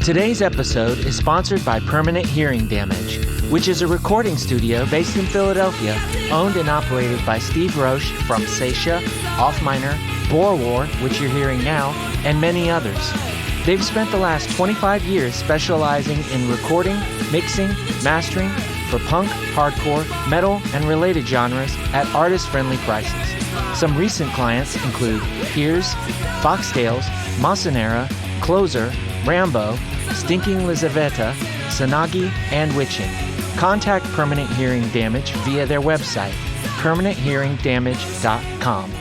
Today's episode is sponsored by Permanent Hearing Damage, which is a recording studio based in Philadelphia, owned and operated by Steve Roche from Seisha, Off Minor, Boer War, which you're hearing now, and many others. They've spent the last 25 years specializing in recording, mixing, mastering for punk, hardcore, metal, and related genres at artist-friendly prices. Some recent clients include Piers, Foxtails, Masanera, Closer, Rambo, Stinking Lizaveta, Sanagi, and Witching. Contact Permanent Hearing Damage via their website, permanenthearingdamage.com.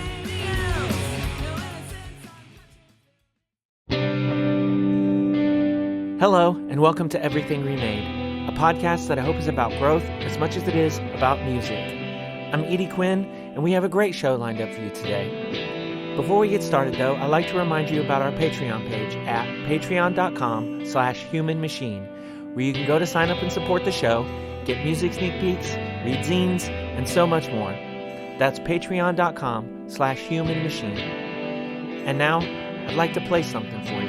Hello, and welcome to Everything Remade, a podcast that I hope is about growth as much as it is about music. I'm Edie Quinn, and we have a great show lined up for you today. Before we get started, though, I'd like to remind you about our Patreon page at patreon.com/humanmachine, where you can go to sign up and support the show, get music sneak peeks, read zines, and so much more. That's patreon.com/humanmachine. And now, I'd like to play something for you.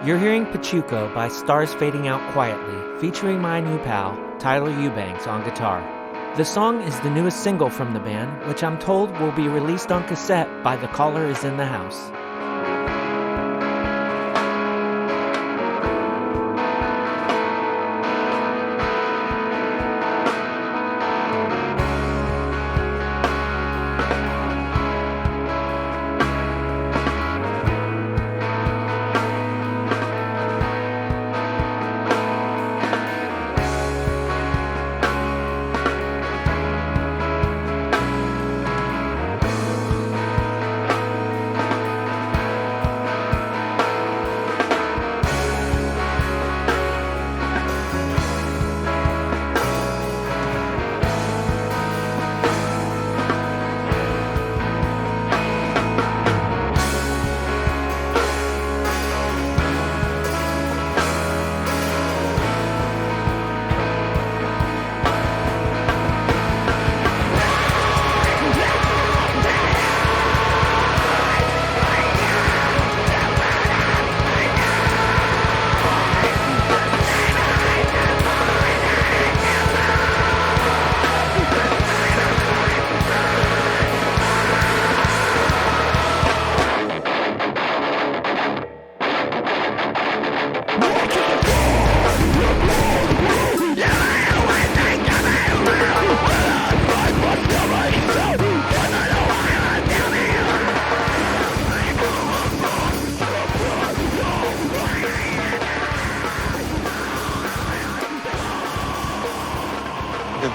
You're hearing Pachuco by Stars Fading Out Quietly, featuring my new pal, Tyler Eubanks, on guitar. The song is the newest single from the band, which I'm told will be released on cassette by The Caller Is in the House.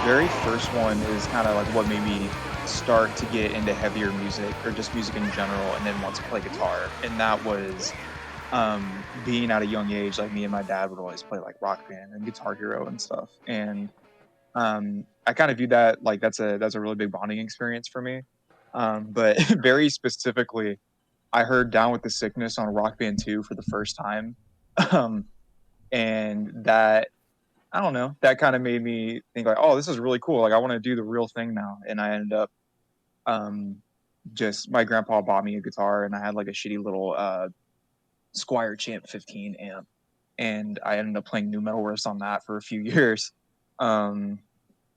Very first one is kind of like what made me start to get into heavier music or just music in general, and then want to play guitar. And that was being at a young age. Like, me and my dad would always play like Rock Band and Guitar Hero and stuff. And I kind of view that like that's a really big bonding experience for me. But very specifically, I heard Down with the Sickness on Rock Band 2 for the first time, and that, I don't know, that kind of made me think like, oh, this is really cool. Like, I want to do the real thing now. And I ended up, my grandpa bought me a guitar, and I had like a shitty little Squier Champ 15 amp. And I ended up playing nu metal riffs on that for a few years. And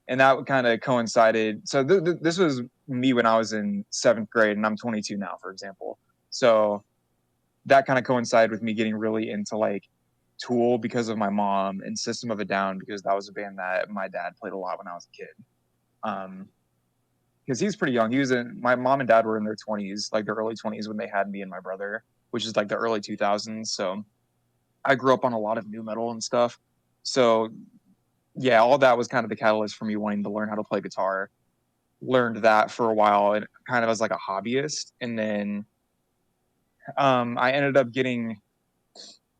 that kind of coincided. So this was me when I was in 7th grade, and I'm 22 now, for example. So that kind of coincided with me getting really into like Tool because of my mom, and System of a Down because that was a band that my dad played a lot when I was a kid. Because he's pretty young. My mom and dad were in their 20s, like their early 20s, when they had me and my brother, which is like the early 2000s. So I grew up on a lot of nu metal and stuff. So yeah, all that was kind of the catalyst for me wanting to learn how to play guitar. Learned that for a while, and kind of as like a hobbyist. And then I ended up getting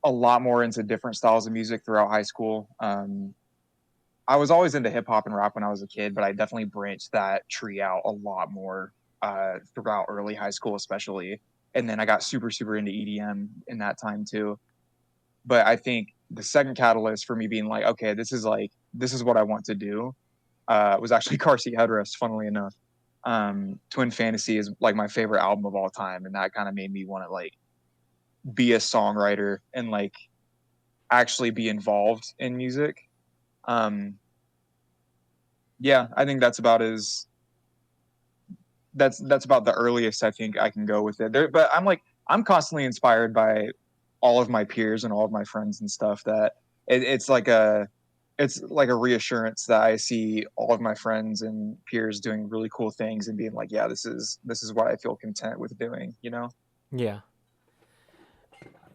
a lot more into different styles of music throughout high school. I was always into hip hop and rap when I was a kid, but I definitely branched that tree out a lot more throughout early high school, especially. And then I got super, super into EDM in that time too. But I think the second catalyst for me being like, okay, this is what I want to do, was actually car seat headrest, funnily enough. Twin Fantasy is like my favorite album of all time, and that kind of made me want to like be a songwriter and like actually be involved in music. Um, yeah, I think that's about the earliest I think I can go with it. But I'm constantly inspired by all of my peers and all of my friends and stuff. That it's like a reassurance that I see all of my friends and peers doing really cool things and being like, yeah, this is what I feel content with doing. You know. Yeah.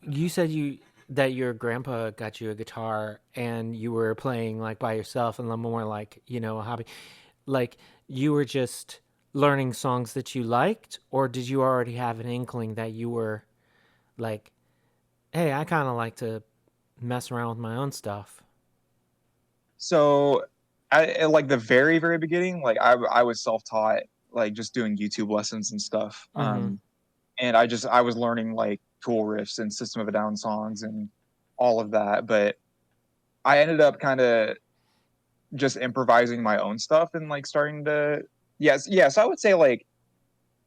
You said that your grandpa got you a guitar and you were playing like by yourself and more like, a hobby. Like you were just learning songs that you liked, or did you already have an inkling that you were like, hey, I kind of like to mess around with my own stuff? So, at like the very very beginning, like I was self taught, like just doing YouTube lessons and stuff. Mm-hmm. And I was learning like Tool riffs and System of a Down songs and all of that. But I ended up kind of just improvising my own stuff and like starting to yes. I would say like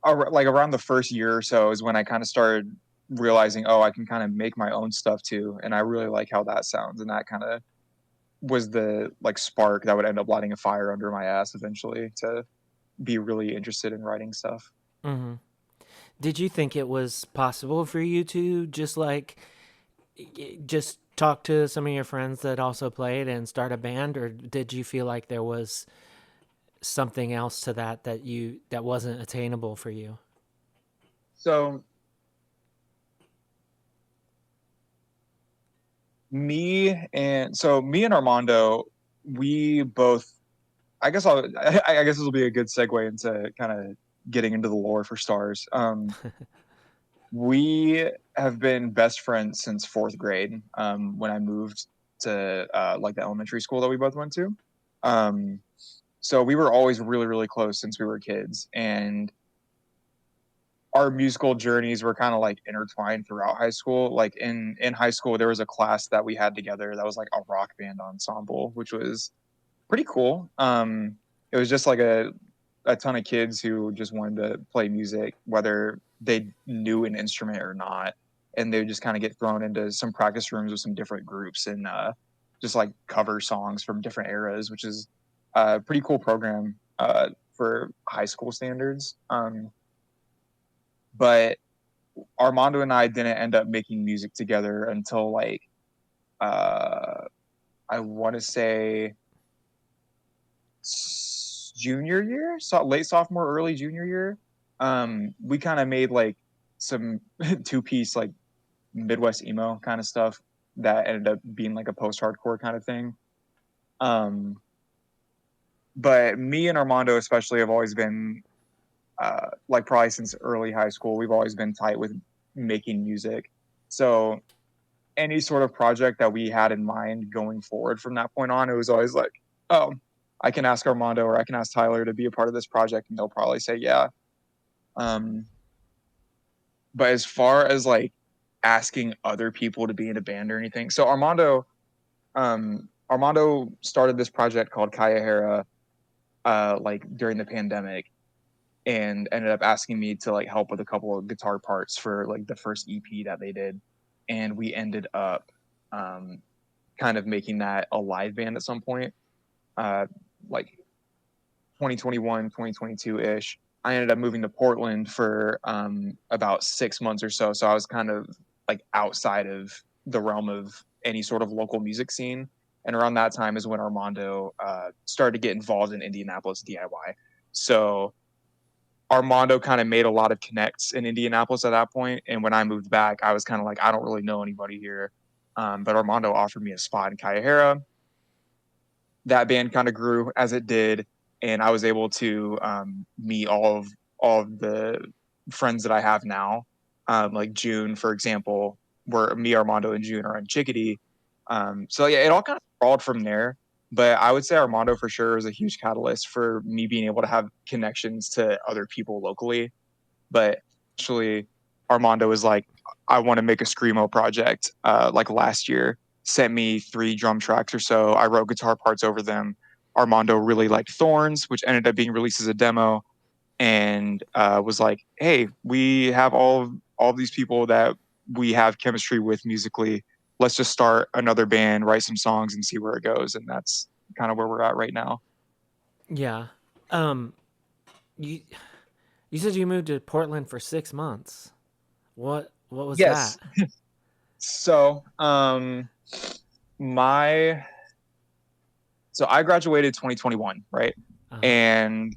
around the first year or so is when I kind of started realizing, oh, I can kind of make my own stuff too, and I really like how that sounds, and that kind of was the like spark that would end up lighting a fire under my ass eventually to be really interested in writing stuff. Mm-hmm. Did you think it was possible for you to just like just talk to some of your friends that also played and start a band, or did you feel like there was something else to that wasn't attainable for you? So me and Armando, we both. I guess this will be a good segue into kind of getting into the lore for Stars. We have been best friends since fourth grade. When I moved to like the elementary school that we both went to. Um, so we were always really really close since we were kids, and our musical journeys were kind of like intertwined throughout high school. Like in high school, there was a class that we had together that was like a rock band ensemble, which was pretty cool. It was just like a ton of kids who just wanted to play music, whether they knew an instrument or not, and they would just kind of get thrown into some practice rooms with some different groups and just like cover songs from different eras, which is a pretty cool program for high school standards. But Armando and I didn't end up making music together until like uh, I want to say junior year, so late sophomore, early junior year. We kind of made like some two piece like Midwest emo kind of stuff that ended up being like a post hardcore kind of thing. Um, but me and Armando especially have always been like probably since early high school, we've always been tight with making music. So any sort of project that we had in mind going forward from that point on, it was always like, oh, I can ask Armando or I can ask Tyler to be a part of this project, and they'll probably say yeah. Um, but as far as like asking other people to be in a band or anything, so Armando started this project called Kaya Hera, like during the pandemic, and ended up asking me to like help with a couple of guitar parts for like the first EP that they did, and we ended up um, kind of making that a live band at some point, like 2021, 2022 ish. I ended up moving to Portland for about 6 months or so. So I was kind of like outside of the realm of any sort of local music scene. And around that time is when Armando started to get involved in Indianapolis DIY. So Armando kind of made a lot of connects in Indianapolis at that point. And when I moved back, I was kind of like, I don't really know anybody here. But Armando offered me a spot in Kayahera. That band kind of grew as it did, and I was able to meet all of the friends that I have now. Like June, for example, where me, Armando, and June are in Chickadee. So yeah, it all kind of crawled from there. But I would say Armando for sure is a huge catalyst for me being able to have connections to other people locally. But actually, Armando was like, I want to make a screamo project. Like last year, sent me 3 drum tracks or so. I wrote guitar parts over them. Armando really liked Thorns, which ended up being released as a demo. and was like, "Hey, we have all these people that we have chemistry with musically. Let's just start another band, write some songs, and see where it goes." And that's kind of where we're at right now. Yeah. Um, you you said you moved to Portland for 6 months. What was Yes. that? So, my so I graduated 2021, right? Uh huh. And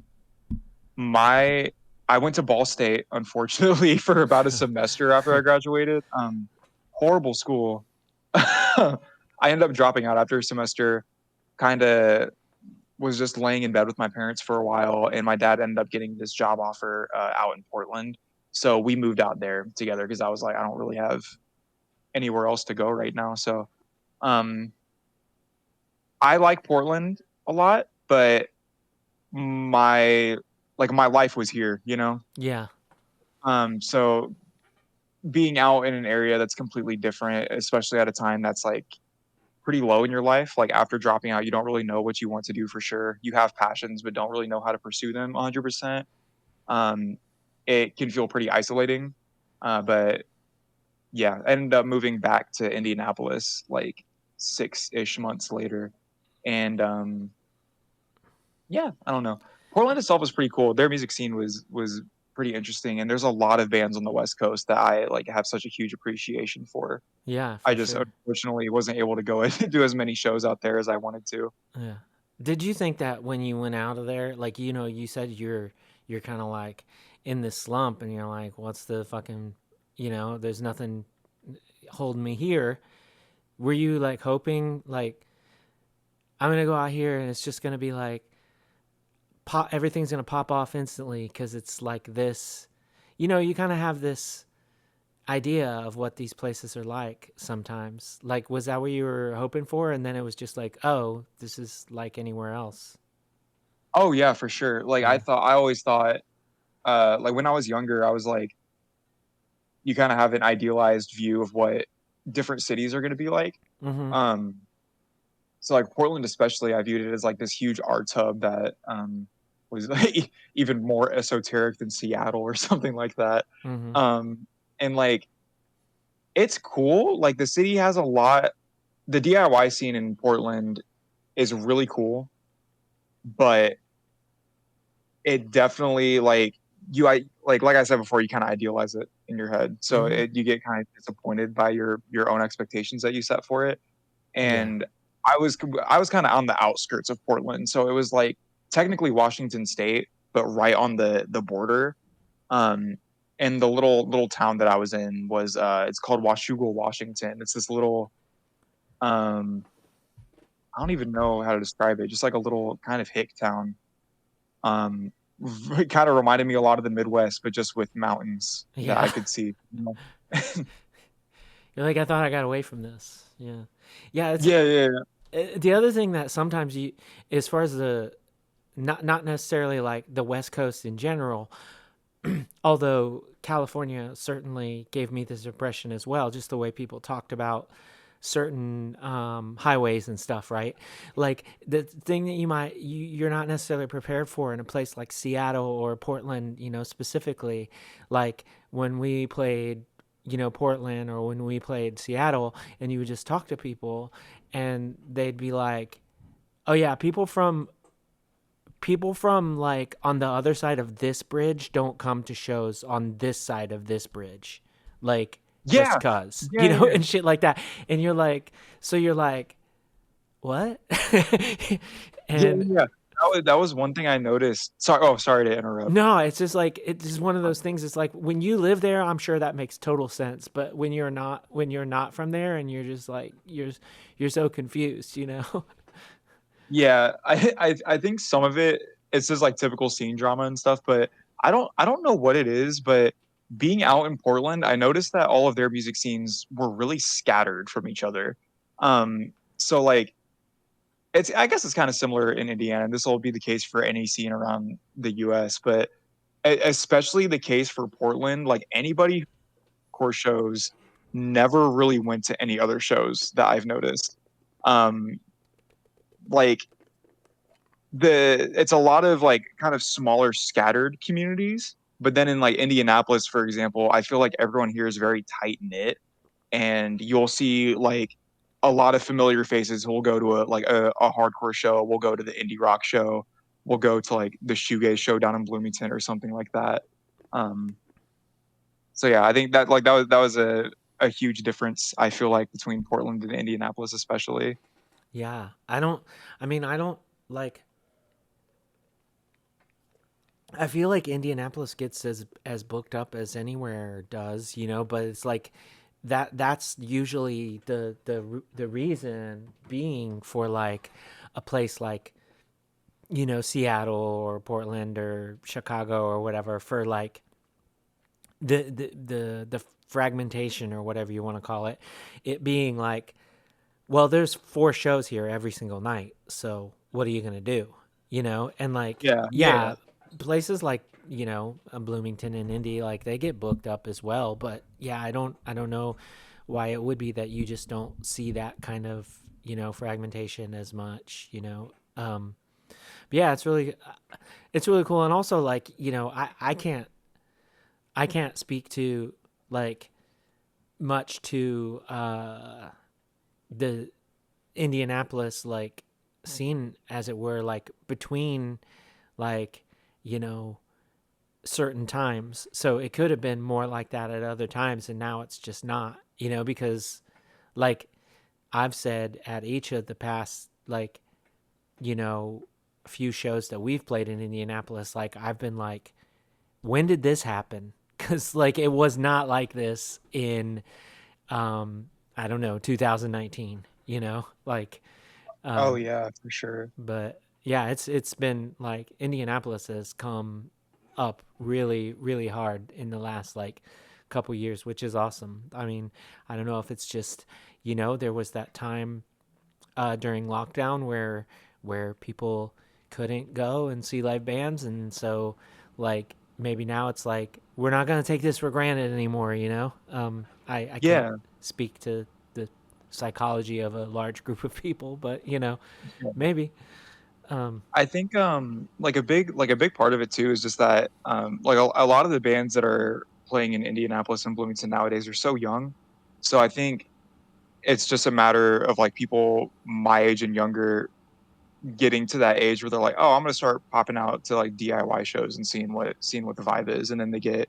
my I went to Ball State, unfortunately, for about a semester after I graduated. Horrible school. I ended up dropping out after a semester. Kind of was just laying in bed with my parents for a while, and my dad ended up getting this job offer out in Portland. So we moved out there together because I was like, I don't really have anywhere else to go right now. So um, I like Portland a lot, but my my life was here, you know. Yeah. So being out in an area that's completely different, especially at a time that's like pretty low in your life, like after dropping out, you don't really know what you want to do for sure. You have passions, but don't really know how to pursue them 100%. Um, it can feel pretty isolating. But yeah, I ended up moving back to Indianapolis like 6-ish months later. And yeah, I don't know. Portland itself was pretty cool. Their music scene was pretty interesting, and there's a lot of bands on the West Coast that I like have such a huge appreciation for. Yeah, I for just sure. unfortunately wasn't able to go and do as many shows out there as I wanted to. Yeah. Did you think that when you went out of there, like you said you're kind of like in this slump, and you're like, what's the fucking, there's nothing holding me here. Were you like hoping like I'm gonna go out here and it's just gonna be like pop, everything's gonna pop off instantly because it's like this, you kind of have this idea of what these places are like sometimes. Like, was that what you were hoping for? And then it was just like, oh, this is like anywhere else. Oh yeah, for sure. Like Yeah. I always thought, like when I was younger, I was like, you kind of have an idealized view of what different cities are going to be like. Mm-hmm. Um, so like Portland, especially, I viewed it as like this huge arts hub that was like even more esoteric than Seattle or something like that. Mm-hmm. And like it's cool. Like the city has a lot. The DIY scene in Portland is really cool, but it definitely like like I said before, you kind of idealize it in your head, so Mm-hmm. you get kind of disappointed by your own expectations that you set for it. Yeah. And I was kind of on the outskirts of Portland, so it was like technically Washington State, but right on the border. Um, and the little town that I was in was it's called Washougal, Washington. It's this little um, I don't even know how to describe it, just like a little kind of hick town. Um, it kind of reminded me a lot of the Midwest, but just with mountains that I Yeah. could see. You know? You're like, I thought I got away from this. Yeah. Yeah. It's Yeah, yeah, yeah. the other thing that sometimes you, as far as the, not necessarily like the West Coast in general, although California certainly gave me this impression as well, just the way people talked about certain highways and stuff, right? Like the thing that you're not necessarily prepared for in a place like Seattle or Portland, specifically, like when we played, Portland, or when we played Seattle, and you would just talk to people, and they'd be like, "Oh yeah, people from like on the other side of this bridge don't come to shows on this side of this bridge, like just Yeah, cuz," yeah, yeah. and shit like that. And you're like, what? Yeah, And yeah. That was one thing I noticed. Sorry, oh, sorry to interrupt. no, it's just like, it's just one of those things. It's like when you live there, I'm sure that makes total sense, but when you're not from there, and you're just like, you're so confused. Yeah, I think some of it it's just like typical scene drama and stuff, but I don't know what it is, but being out in Portland, I noticed that all of their music scenes were really scattered from each other. So like it's I guess it's kind of similar in Indiana, and this will be the case for any scene around the US, but especially the case for Portland, like anybody who core shows never really went to any other shows that I've noticed. Um like it's a lot of like kind of smaller scattered communities. But then in like Indianapolis, for example, I feel like everyone here is very tight knit, and you'll see like a lot of familiar faces who will go to a hardcore show. We'll go to the indie rock show. We'll go to like the shoegaze show down in Bloomington or something like that. Um, so yeah, I think that like that was a huge difference. I feel like between Portland and Indianapolis, especially. Yeah. I don't like I feel like Indianapolis gets as booked up as anywhere does, but it's like that's usually the reason being for like a place like Seattle or Portland or Chicago or whatever for like the fragmentation or whatever you want to call it, it being like, well, there's four shows here every single night, so what are you gonna do, and like, Yeah, yeah, places like Bloomington and Indy, like they get booked up as well, but yeah, I don't know why it would be that you just don't see that kind of fragmentation as much, but yeah, it's really cool. And also like I can't speak to like much to the Indianapolis like scene, as it were, like between like you know certain times. So it could have been more like that at other times, and now it's just not. Because like I've said at each of the past like you know few shows that we've played in Indianapolis, like I've been like, when did this happen? Because like it was not like this in I don't know, 2019, like oh um yeah, for sure. but yeah, it's been like Indianapolis has come up really really hard in the last like couple years, which is awesome. I mean, I don't know if it's just there was that time during lockdown where people couldn't go and see live bands, and so like maybe now it's like we're not going to take this for granted anymore. I can't Yeah, speak to the psychology of a large group of people, but yeah. maybe. um I think like a big part of it too is just that like a lot of the bands that are playing in Indianapolis and Bloomington nowadays are so young. So I think it's just a matter of like people my age and younger getting to that age where they're like, oh, I'm gonna start popping out to like DIY shows and seeing what the vibe is, and then they get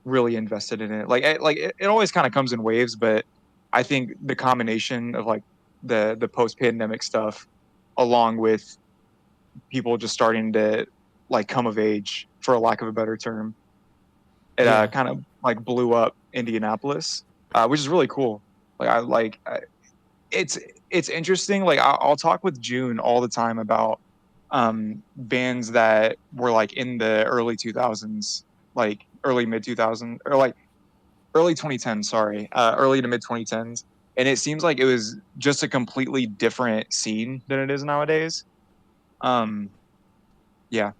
really invested in it. It always kind of comes in waves, but I think the combination of like the post pandemic stuff, along with people just starting to like come of age, for a lack of a better term, it yeah, kind of like blew up Indianapolis, which is really cool. Like it's it's interesting. Like I'll talk with June all the time about bands that were like in the early 2000s, like early mid 2000s, or like early 2010s, sorry, early to mid 2010s. And it seems like it was just a completely different scene than it is nowadays. Um, yeah,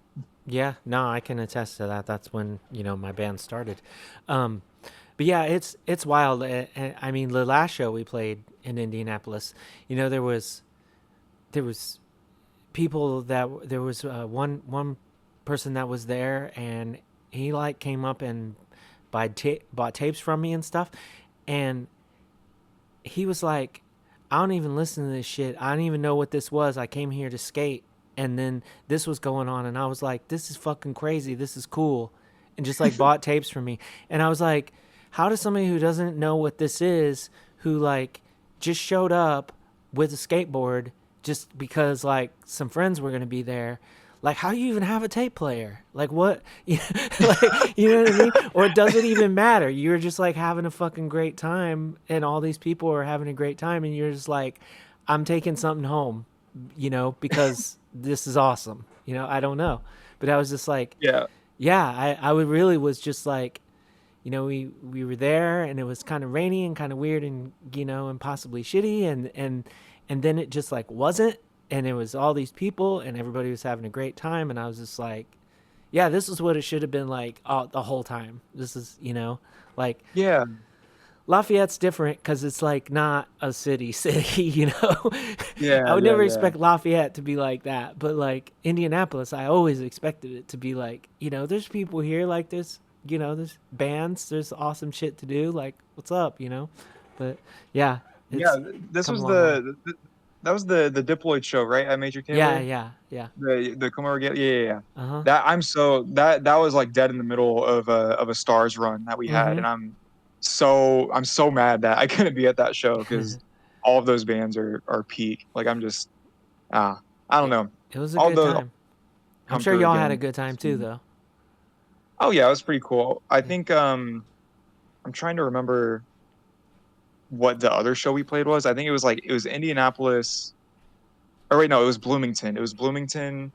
yeah, no, I can attest to that. That's when my band started. um but yeah, it's wild. I mean, the last show we played in Indianapolis, there was people that there was one person that was there, and he like came up and bought tapes from me and stuff, and he was like, I don't even listen to this shit, I don't even know what this was, I came here to skate, and then this was going on, and I was like, this is fucking crazy, this is cool, and just like bought tapes from me. And I was like, how does somebody who doesn't know what this is, who like just showed up with a skateboard just because like some friends were going to be there, like how do you even have a tape player, like what like, you know what I mean? Or does it even matter, you're just like having a fucking great time, and all these people are having a great time, and you're just like, I'm taking something home, because this is awesome, I don't know. But I was just like, yeah, yeah, I would really was just like, we were there, and it was kind of rainy and kind of weird, and and possibly shitty, and then it just like wasn't, and it was all these people, and everybody was having a great time, and I was just like, yeah, this is what it should have been like the whole time. This is like yeah. Lafayette's different because it's like not a city, you know. I Yeah, would yeah, never yeah. expect Lafayette to be like that, but like Indianapolis, I always expected it to be like, you know, there's people here, like there's, you know, there's bands, there's awesome shit to do, like what's up, you know. But yeah, Yeah, it's this come a was long way. that was the Diploid show, right? At Major Yeah, Taylor, yeah, yeah. the commemorative. Yeah, yeah, yeah. Uh huh. That I'm so that was like dead in the middle of a Stars run that we had, Mm-hmm. and I'm so mad that I couldn't be at that show because all of those bands are peak. Like I'm just I don't it, know. it was a All good those time. I'm come sure through y'all had a again good time too, soon. though. Oh yeah, it was pretty cool. I Yeah. think I'm trying to remember what the other show we played was. I think it was Indianapolis. Or wait, no, it was Bloomington. It was Bloomington,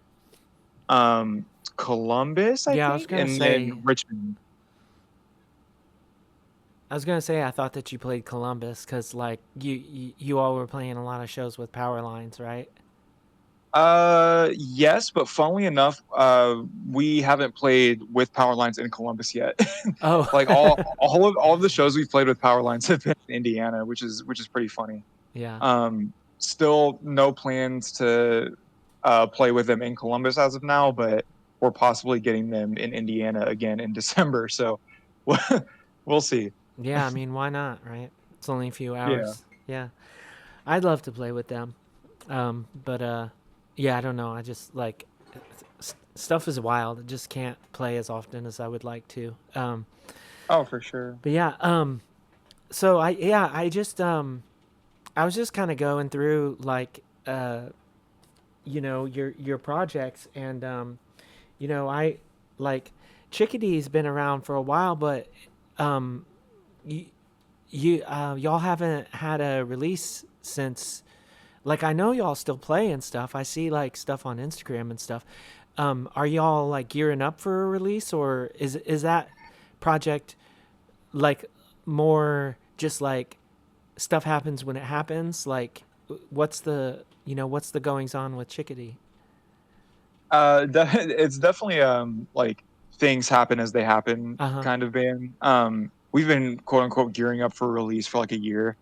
um, Columbus, I Yeah, I was think, gonna and then say. Richmond. I was gonna say I thought that you played Columbus because like you all were playing a lot of shows with power lines, right? Yes, but funnily enough, we haven't played with power lines in Columbus yet. Oh, Like all of the shows we've played with power lines have been in Indiana, which is pretty funny. yeah, Still no plans to play with them in Columbus as of now, but we're possibly getting them in Indiana again in December. So we'll see. yeah. I mean, why not, right? It's only a few Yeah. hours. Yeah, I'd love to play with them. But yeah, I don't know. I just like stuff is wild. I just can't play as often as I would like to. Oh, for sure. But yeah, so I was just kind of going through like you know your projects and you know I like Chickadee's been around for a while, but um you y'all haven't had a release since. Like I know y'all still play and stuff. I see like stuff on Instagram and stuff. Are y'all like gearing up for a release, or is that project like more just like stuff happens when it happens? Like what's the, you know, what's the goings on with Chickadee? It's definitely like things happen as they happen Uh huh. kind of band. We've been quote unquote gearing up for release for like a year.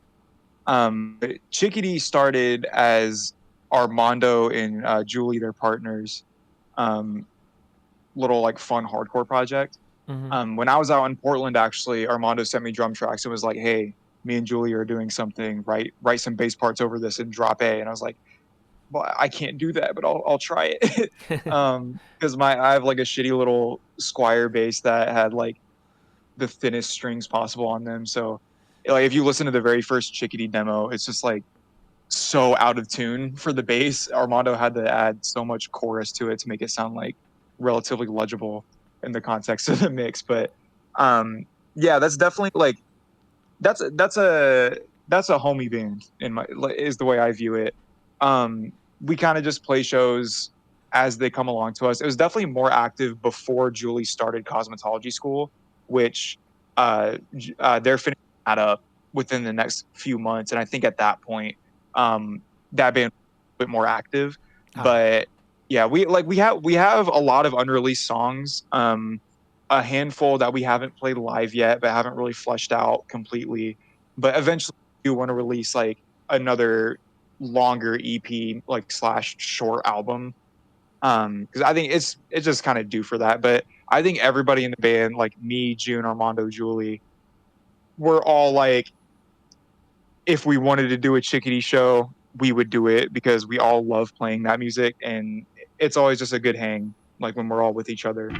Chickadee started as Armando and Julie, their partners, um, little like fun hardcore project. Mm-hmm. When I was out in Portland, actually, Armando sent me drum tracks and was like, "Hey, me and Julie are doing something. Write some bass parts over this and drop A." And I was like, "Well, I can't do that, but I'll try it." Because I have like a shitty little Squire bass that had like the thinnest strings possible on them. So like if you listen to the very first Chickadee demo, it's just like so out of tune for the bass. Armando had to add so much chorus to it to make it sound like relatively legible in the context of the mix. But um, yeah, that's definitely like that's that's a that's a homie band in my is the way I view it. We kind of just play shows as they come along to us. It was definitely more active before Julie started cosmetology school, which they're finishing that up within the next few months, and I think at that point, that band was a bit more active. Ah, But yeah, we have a lot of unreleased songs. A handful that we haven't played live yet, but haven't really fleshed out completely. But eventually, we want to release like another longer EP, like slash short album. Because I think it's just kind of due for that. But I think everybody in the band, like me, June, Armando, Julie, we're all like, if we wanted to do a Chickadee show, we would do it because we all love playing that music, and it's always just a good hang, like when we're all with each other.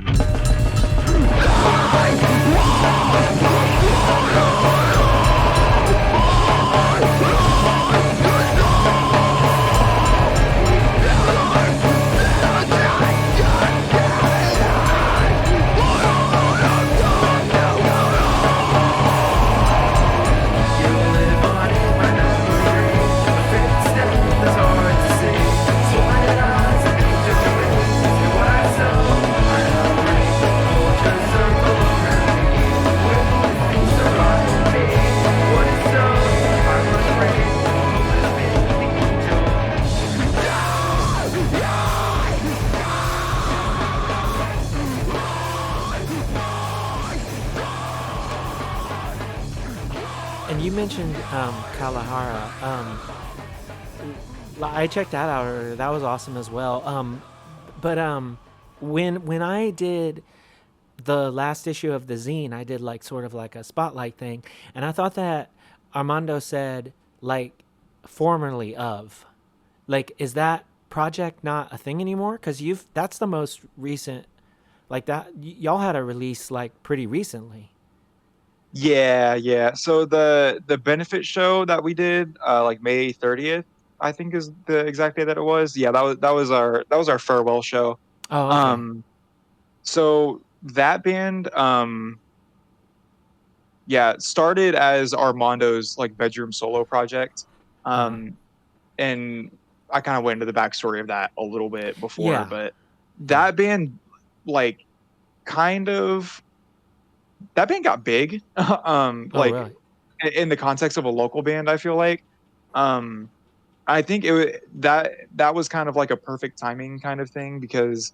you mentioned Kalahara. I checked that out earlier. That was awesome as well. But when I did the last issue of the zine, I did like sort of like a spotlight thing, and I thought that Armando said like formerly of, like, is that project not a thing anymore? Because you've that's the most recent, like that y'all had a release like pretty recently. Yeah. So the benefit show that we did, like May 30th, I think is the exact day that it was. Yeah, that was our farewell show. Oh, okay. Um, so that band, yeah, started as Armando's like bedroom solo project. Uh-huh. Um, and I kind of went into the backstory of that a little bit before, Yeah. but Yeah. that band, like, kind of that band got big, Oh, like really? in the context of a local band. I feel like, um, I think that was kind of like a perfect timing kind of thing because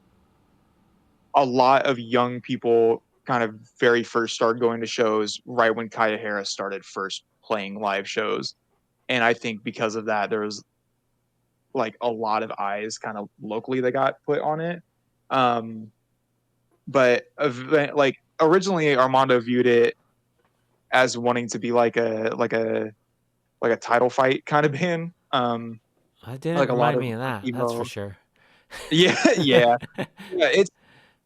a lot of young people kind of very first started going to shows right when Kaya Harris started first playing live shows. And I think because of that, there was like a lot of eyes kind of locally that got put on it. Um, but like originally Armando viewed it as wanting to be like a title fight kind of band. It didn't Like a lot remind of me of like that. That's for emo. sure. Yeah, yeah.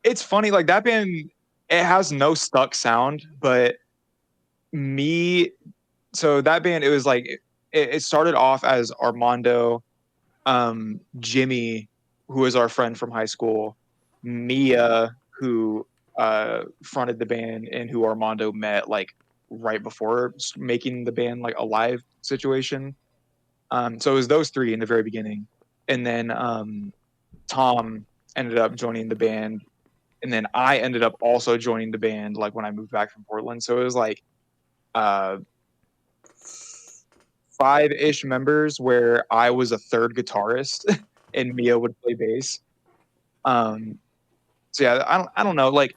It's funny. Like that band, it has no stuck sound, but me. So that band, it was like it started off as Armando, Jimmy, who was our friend from high school, Mia, who fronted the band, and who Armando met like right before making the band like a live situation. So it was those three in the very beginning, and then Tom ended up joining the band, and then I ended up also joining the band like when I moved back from Portland. So it was like uh, five-ish members where I was a third guitarist and Mia would play bass. Um, so yeah, I don't know. Like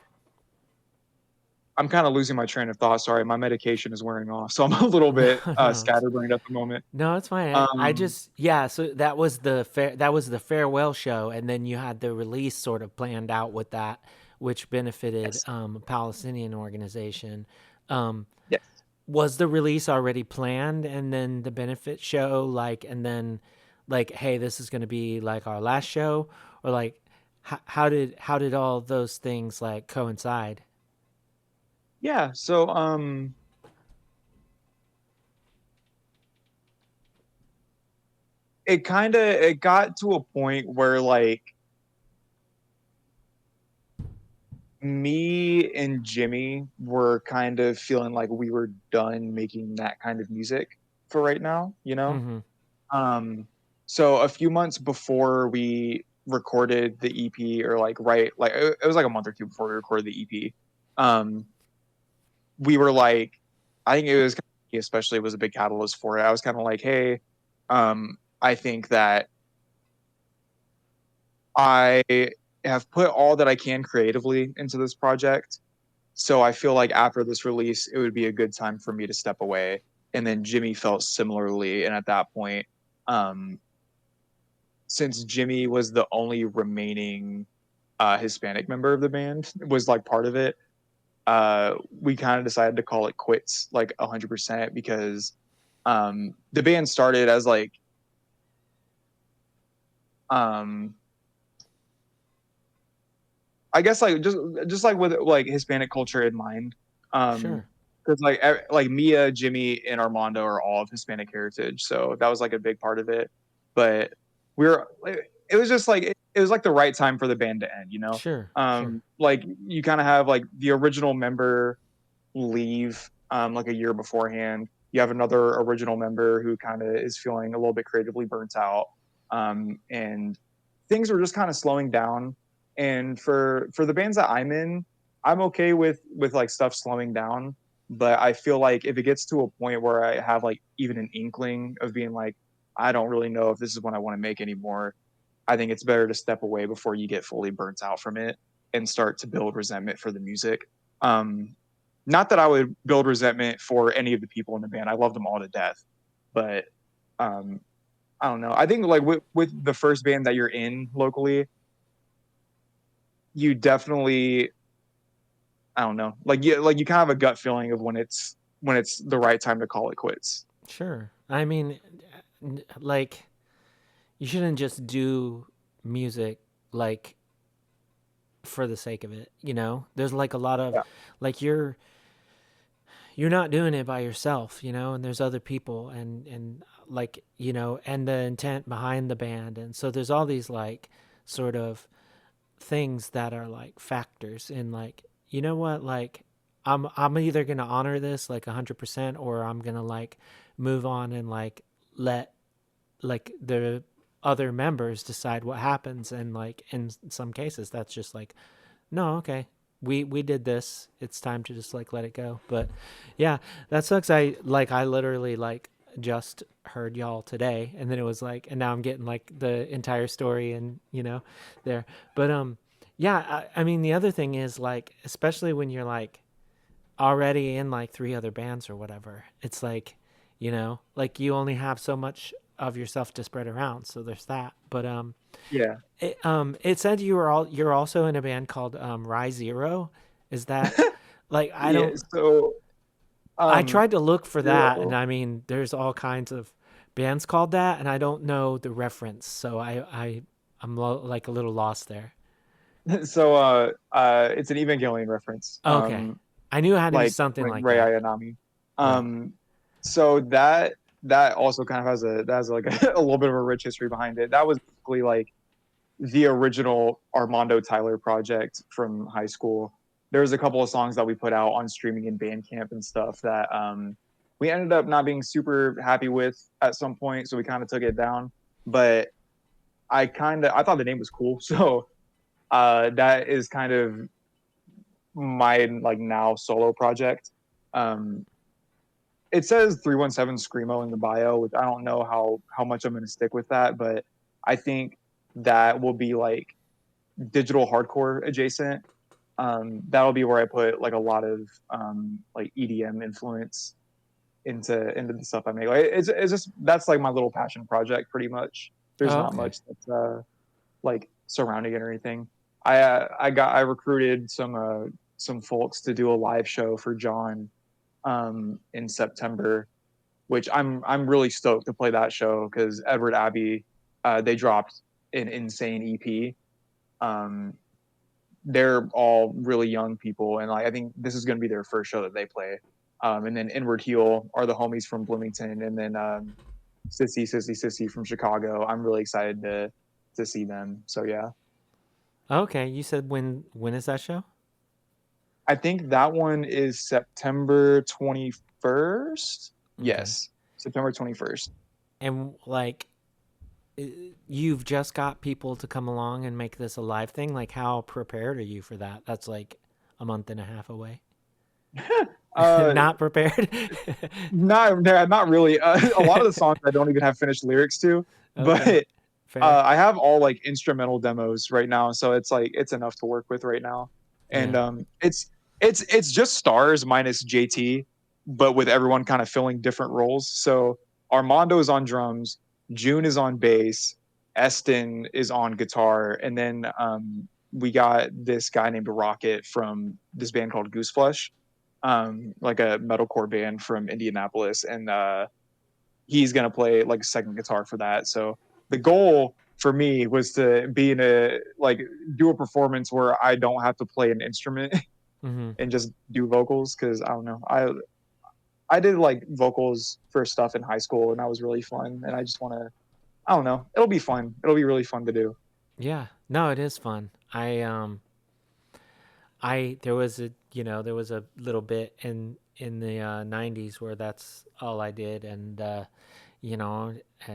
I'm kind of losing my train of thought. Sorry, my medication is wearing off, so I'm a little No, bit no, scatterbrained at the moment. no, it's fine. I Um, just, yeah. So that was the that was the farewell show, and then you had the release sort of planned out with that, which benefited yes, a Palestinian organization. Um, yes. was the release already planned, and then the benefit show, like, and then like, hey, this is going to be like our last show, or like, how did all those things like coincide? Yeah. So it got to a point where like me and Jimmy were kind of feeling like we were done making that kind of music for right now, you know? Mm-hmm. Um, so a few months before we recorded the EP, or like right, like it was like a month or two before we recorded the EP, um, we were like, I think it was especially was a big catalyst for it. I was kind of like, hey, I think that I have put all that I can creatively into this project. So I feel like after this release, it would be a good time for me to step away. And then Jimmy felt similarly. And at that point, um, since Jimmy was the only remaining Hispanic member of the band, was like part of it, we kind of decided to call it quits, like 100%, because the band started as like um, I guess like just like with like Hispanic culture in mind. Sure. Because like Mia, Jimmy, and Armando are all of Hispanic heritage, so that was like a big part of it. But we were it was just like it was like the right time for the band to end, you know. Sure. Sure. Like you kind of have like the original member leave like a year beforehand. You have another original member who kind of is feeling a little bit creatively burnt out, and things were just kind of slowing down. And for the bands that I'm in, I'm okay with like stuff slowing down, but I feel like if it gets to a point where I have like even an inkling of being like, I don't really know if this is what I want to make anymore, I think it's better to step away before you get fully burnt out from it and start to build resentment for the music. Um, not that I would build resentment for any of the people in the band. I love them all to death, but um, I don't know. I think like with the first band that you're in locally, you definitely, I don't know, like you kind of have a gut feeling of when it's the right time to call it quits. Sure. I mean, like, you shouldn't just do music like for the sake of it, you know? There's like a lot of Yeah. like you're not doing it by yourself, you know, and there's other people and like, you know, and the intent behind the band. And so there's all these like sort of things that are like factors in like, you know what, like I'm either going to honor this like 100% or I'm going to like move on and like let like the other members decide what happens. And like in some cases that's just like, no, okay, we did this, it's time to just like let it go. But yeah, that sucks. I literally like just heard y'all today, and then it was like, and now I'm getting like the entire story and you know there. But yeah, I mean the other thing is like, especially when you're like already in like three other bands or whatever, it's like, you know, like you only have so much of yourself to spread around, so there's that. But Yeah. it said you're also in a band called Rise Zero. Is that like, Yeah. So I um tried to look for that, and zero. I mean there's all kinds of bands called that, and I don't know the reference, so like a little lost there. So it's an Evangelion reference. Okay, I knew it had to be Like something like Ray that. Ayanami. Right. Um, so that also kind of has like a little bit of a rich history behind it. That was basically like the original Armando Tyler project from high school. There was a couple of songs that we put out on streaming and Bandcamp and stuff that we ended up not being super happy with at some point, so we kind of took it down. But I thought the name was cool, so that is kind of my like now solo project. Um, it says 317 Screamo in the bio, which I don't know how much I'm going to stick with that, but I think that will be like digital hardcore adjacent. That'll be where I put like a lot of like EDM influence into the stuff I make. Like it's just that's like my little passion project, pretty much. There's Oh, not okay. much that's like surrounding it or anything. I recruited some folks to do a live show for John in September, which I'm really stoked to play that show because Edward Abbey they dropped an insane EP. Um, they're all really young people, and like I think this is going to be their first show that they play. And then Inward Heel are the homies from Bloomington, and then Sissy from Chicago. I'm really excited to see them. So yeah, Okay, you said when is that show? I think that one is September 21st. Okay. Yes, September 21st. And like, you've just got people to come along and make this a live thing. Like, how prepared are you for that? That's like a month and a half away. Uh, Not prepared. not really. A lot of the songs I don't even have finished lyrics to, Okay, but fair. I have all like instrumental demos right now, so it's like it's enough to work with right now. And Yeah. it's just stars minus JT, but with everyone kind of filling different roles. So Armando is on drums, June is on bass, Eston is on guitar, and then we got this guy named Rocket from this band called Gooseflesh, like a metalcore band from Indianapolis, and he's gonna play like second guitar for that. So the goal for me was to be in a like do a performance where I don't have to play an instrument Mm-hmm. and just do vocals because I don't know I did like vocals for stuff in high school and that was really fun and I just want to I don't know it'll be fun it'll be really fun to do. Yeah. No, it is fun. I there was a there was a little bit in the '90s where that's all I did, and you know, uh,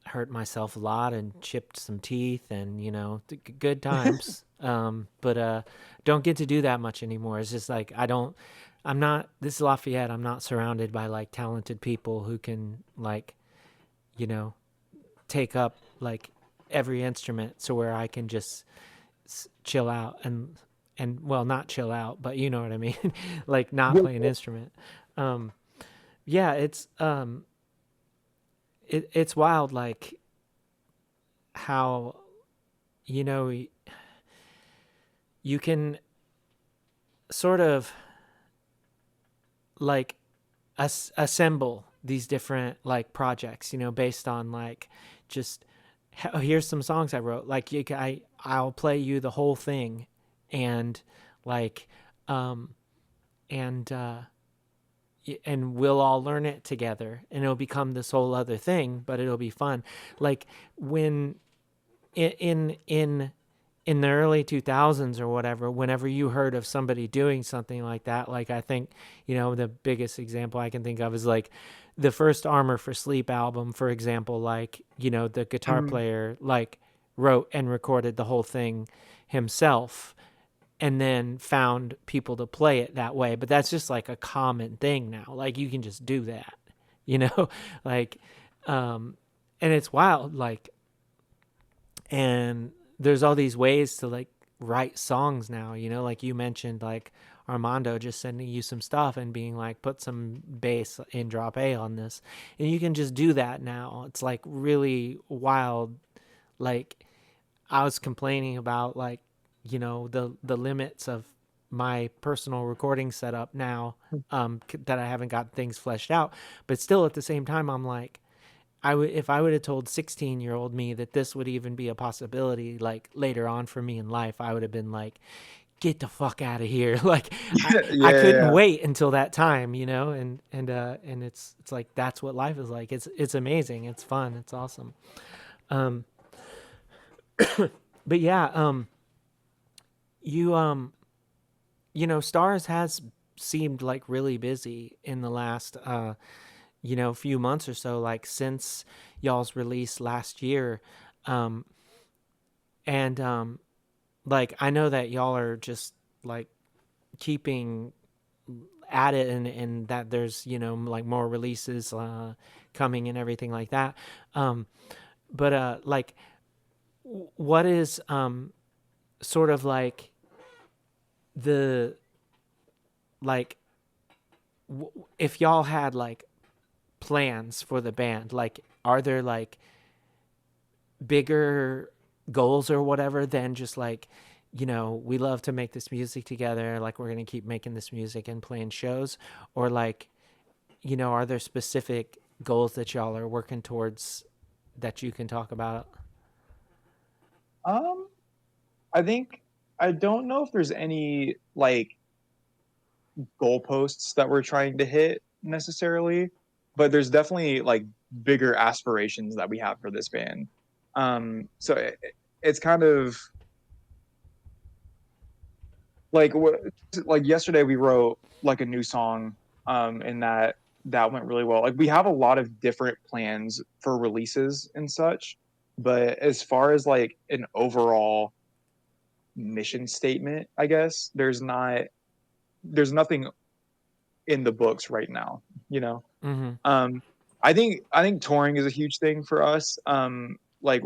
hurt myself a lot and chipped some teeth, and good times. But don't get to do that much anymore. It's just like I don't. I'm not. This is Lafayette. I'm not surrounded by like talented people who can like you know take up like every instrument, so where I can just chill out and well, not chill out, but you know what I mean, like not Yeah. play an instrument. Um, yeah, it's wild, like how you know you can sort of like assemble these different like projects, based on like just oh, here's some songs I wrote. Like I'll play you the whole thing, and like um and and we'll all learn it together, and it'll become this whole other thing, but it'll be fun. Like when in in the early 2000s or whatever, whenever you heard of somebody doing something like that, like I think, the biggest example I can think of is like the first Armor for Sleep album, for example. Like, the guitar Mhm. player like wrote and recorded the whole thing himself, and then found people to play it that way. But that's just like a common thing now. Like you can just do that, you know, like, and it's wild. Like, and there's all these ways to like write songs now, like you mentioned, like Armando just sending you some stuff and being like, put some bass in drop A on this. And you can just do that now. It's like really wild. Like I was complaining about like, the limits of my personal recording setup now, that I haven't got things fleshed out. But still at the same time, I'm like, if I would have told 16-year-old me that this would even be a possibility, like later on for me in life, I would have been like, get the fuck out of here. Like I, Yeah, I yeah, couldn't yeah. wait until that time, and it's like, that's what life is like. It's amazing. It's fun. It's awesome. Um, but yeah, you, Stars has seemed like really busy in the last, few months or so, like since y'all's release last year. Um, and like I know that y'all are just like keeping at it, and that there's, like more releases coming and everything like that. Um, but like what is sort of like the like if y'all had like plans for the band, like are there like bigger goals or whatever than just like, we love to make this music together, like we're going to keep making this music and playing shows? Or like, are there specific goals that y'all are working towards that you can talk about? Um, I think I don't know if there's any like goalposts that we're trying to hit necessarily, but there's definitely like bigger aspirations that we have for this band. So it's kind of like like yesterday we wrote like a new song, and that went really well. Like we have a lot of different plans for releases and such, but as far as like an overall mission statement, I guess there's nothing in the books right now, you know. Mm-hmm. Um, I think touring is a huge thing for us. Like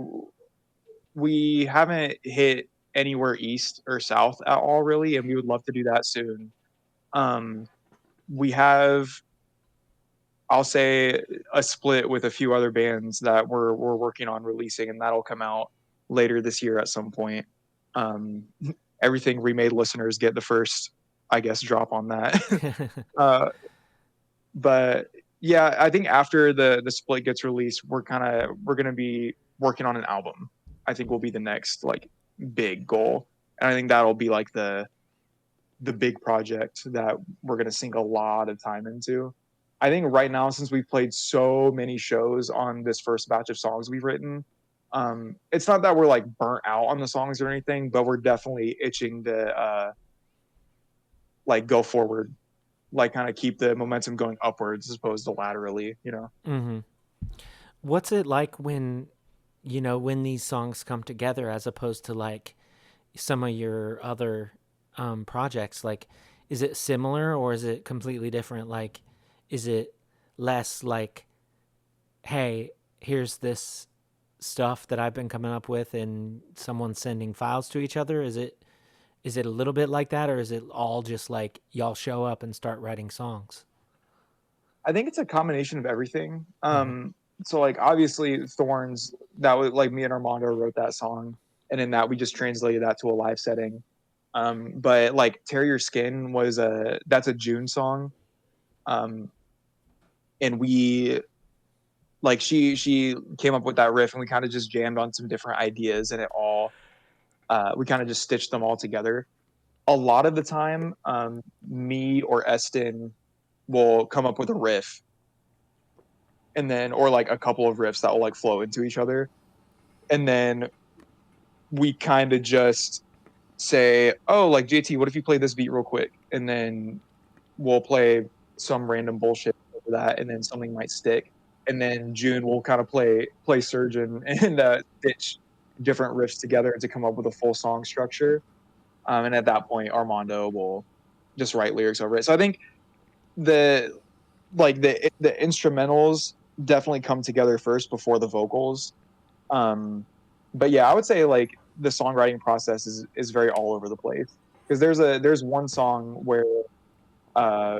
we haven't hit anywhere east or south at all really, and we would love to do that soon. Um, we have, I'll say, a split with a few other bands that we're working on releasing, and that'll come out later this year at some point. Um, everything Remade listeners get the first, I guess, drop on that. uh, but yeah, I think after the split gets released, we're gonna be working on an album. I think will be the next like big goal, and I think that'll be like the big project that we're gonna sink a lot of time into. I think right now, since we've played so many shows on this first batch of songs we've written, it's not that we're like burnt out on the songs or anything, but we're definitely itching to like go forward, like kind of keep the momentum going upwards as opposed to laterally, you know. Mm-hmm. What's it like when, when these songs come together as opposed to like some of your other projects? Like, is it similar or is it completely different? Like, is it less like, hey, here's this stuff that I've been coming up with, and someone sending files to each other? is it a little bit like that, or is it all just like y'all show up and start writing songs? I think it's a combination of everything. Hmm. So like obviously Thorns, that was like me and Armando wrote that song, and in that we just translated that to a live setting. But like Tear.yr.skin was that's a June song. Um, and we like she came up with that riff, and we kind of just jammed on some different ideas, and it all we kind of just stitched them all together. A lot of the time, me or Eston will come up with a riff, and then or like a couple of riffs that will like flow into each other, and then we kind of just say, oh, like JT, what if you play this beat real quick, and then we'll play some random bullshit over that, and then something might stick, and then June will kind of play surgeon and stitch different riffs together to come up with a full song structure. And at that point, Armando will just write lyrics over it. So I think the the instrumentals definitely come together first before the vocals. Um, but yeah, I would say like the songwriting process is very all over the place, because there's one song where uh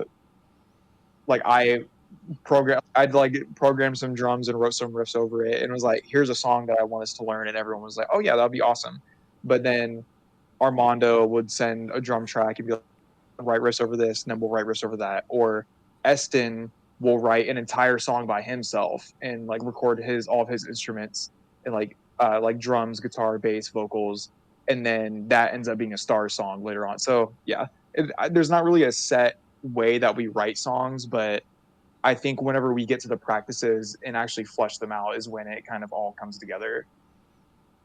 like I'd like programmed some drums and wrote some riffs over it, and it was like, here's a song that I want us to learn, and everyone was like, oh yeah, that'd be awesome. But then Armando would send a drum track and be like, write riffs over this, and then we'll write riffs over that. Or Eston will write an entire song by himself and like record his all of his instruments and like drums, guitar, bass, vocals, and then that ends up being a star song later on. So yeah, there's not really a set way that we write songs, but I think whenever we get to the practices and actually flush them out is when it kind of all comes together.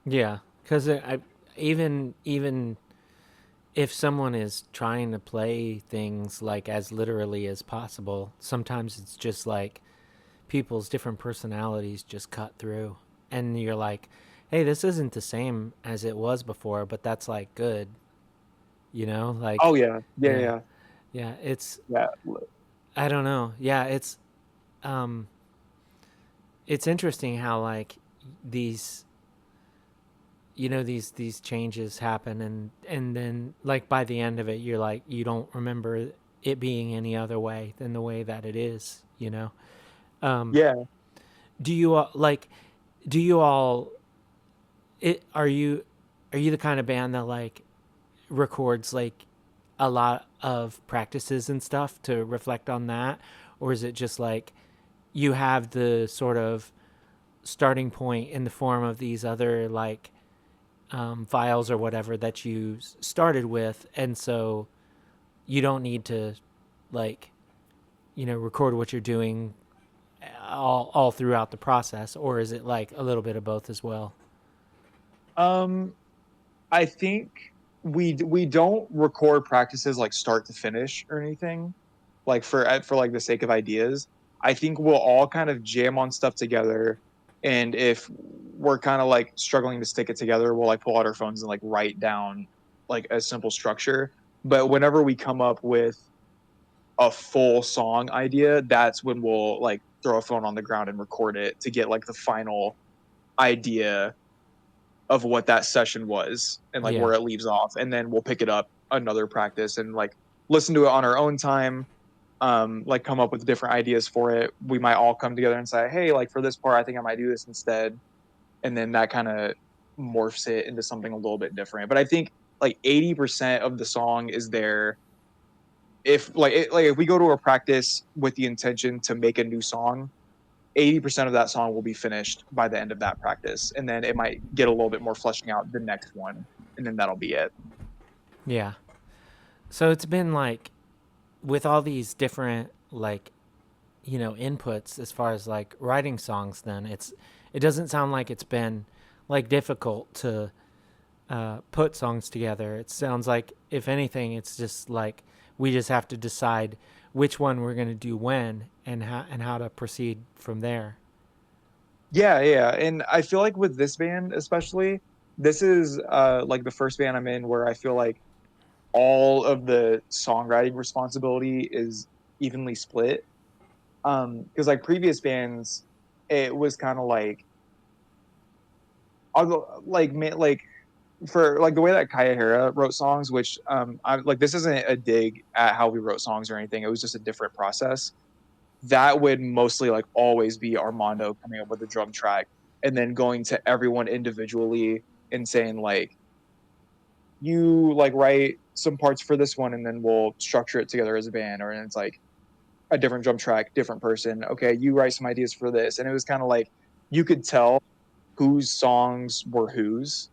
Yeah, because even if someone is trying to play things like as literally as possible, sometimes it's just like people's different personalities just cut through, and you're like, hey, this isn't the same as it was before, but that's like good, like, Oh yeah, yeah, yeah, yeah, yeah. It's yeah. I don't know. Yeah, um it's interesting how like these these changes happen, and then like by the end of it you're like you don't remember it being any other way than the way that it is. um Yeah. do you like do you all it are you the kind of band that like records like a lot of practices and stuff to reflect on that, or is it just like you have the sort of starting point in the form of these other like files or whatever that you started with, and so you don't need to like record what you're doing all throughout the process, or is it like a little bit of both as well? Um, I think we don't record practices like start to finish or anything, like for like the sake of ideas. I think we'll all kind of jam on stuff together, and if we're kind of like struggling to stick it together, we'll like pull out our phones and like write down like a simple structure. But whenever we come up with a full song idea, that's when we'll like throw a phone on the ground and record it to get like the final idea of what that session was and like Yeah. where it leaves off, and then we'll pick it up another practice and like listen to it on our own time, like come up with different ideas for it. We might all come together and say, hey, like for this part I think I might do this instead, and then that kind of morphs it into something a little bit different. But I think like 80% of the song is there. If like if we go to a practice with the intention to make a new song, 80% of that song will be finished by the end of that practice, and then it might get a little bit more fleshing out the next one, and then that'll be it. Yeah. So it's been like with all these different like inputs as far as like writing songs, then it doesn't sound like it's been like difficult to put songs together. It sounds like if anything it's just like we just have to decide which one we're going to do when, and how to proceed from there. Yeah, yeah, and I feel like with this band especially, this is like the first band I'm in where I feel like all of the songwriting responsibility is evenly split. Because like previous bands, it was kind of like, although like for like the way that Kaya Hera wrote songs, which I like, this isn't a dig at how we wrote songs or anything. It was just a different process. That would mostly like always be Armando coming up with a drum track and then going to everyone individually and saying like, you like write some parts for this one and then we'll structure it together as a band. Or, and it's like a different drum track, different person. Okay, you write some ideas for this. And it was kind of like you could tell whose songs were whose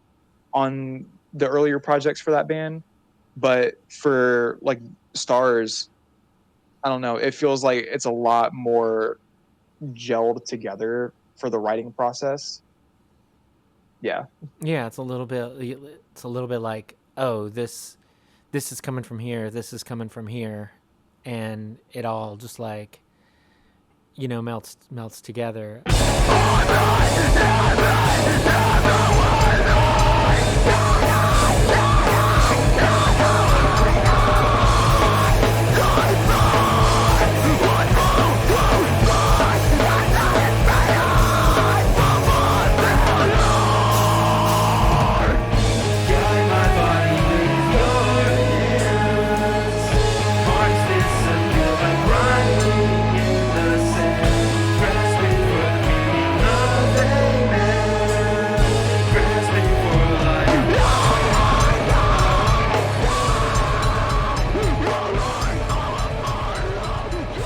on the earlier projects for that band. But for like Stars, I don't know, it feels like it's a lot more gelled together for the writing process. Yeah. Yeah, it's a little bit like, oh, this is coming from here, this is coming from here, and it all just like, melts together.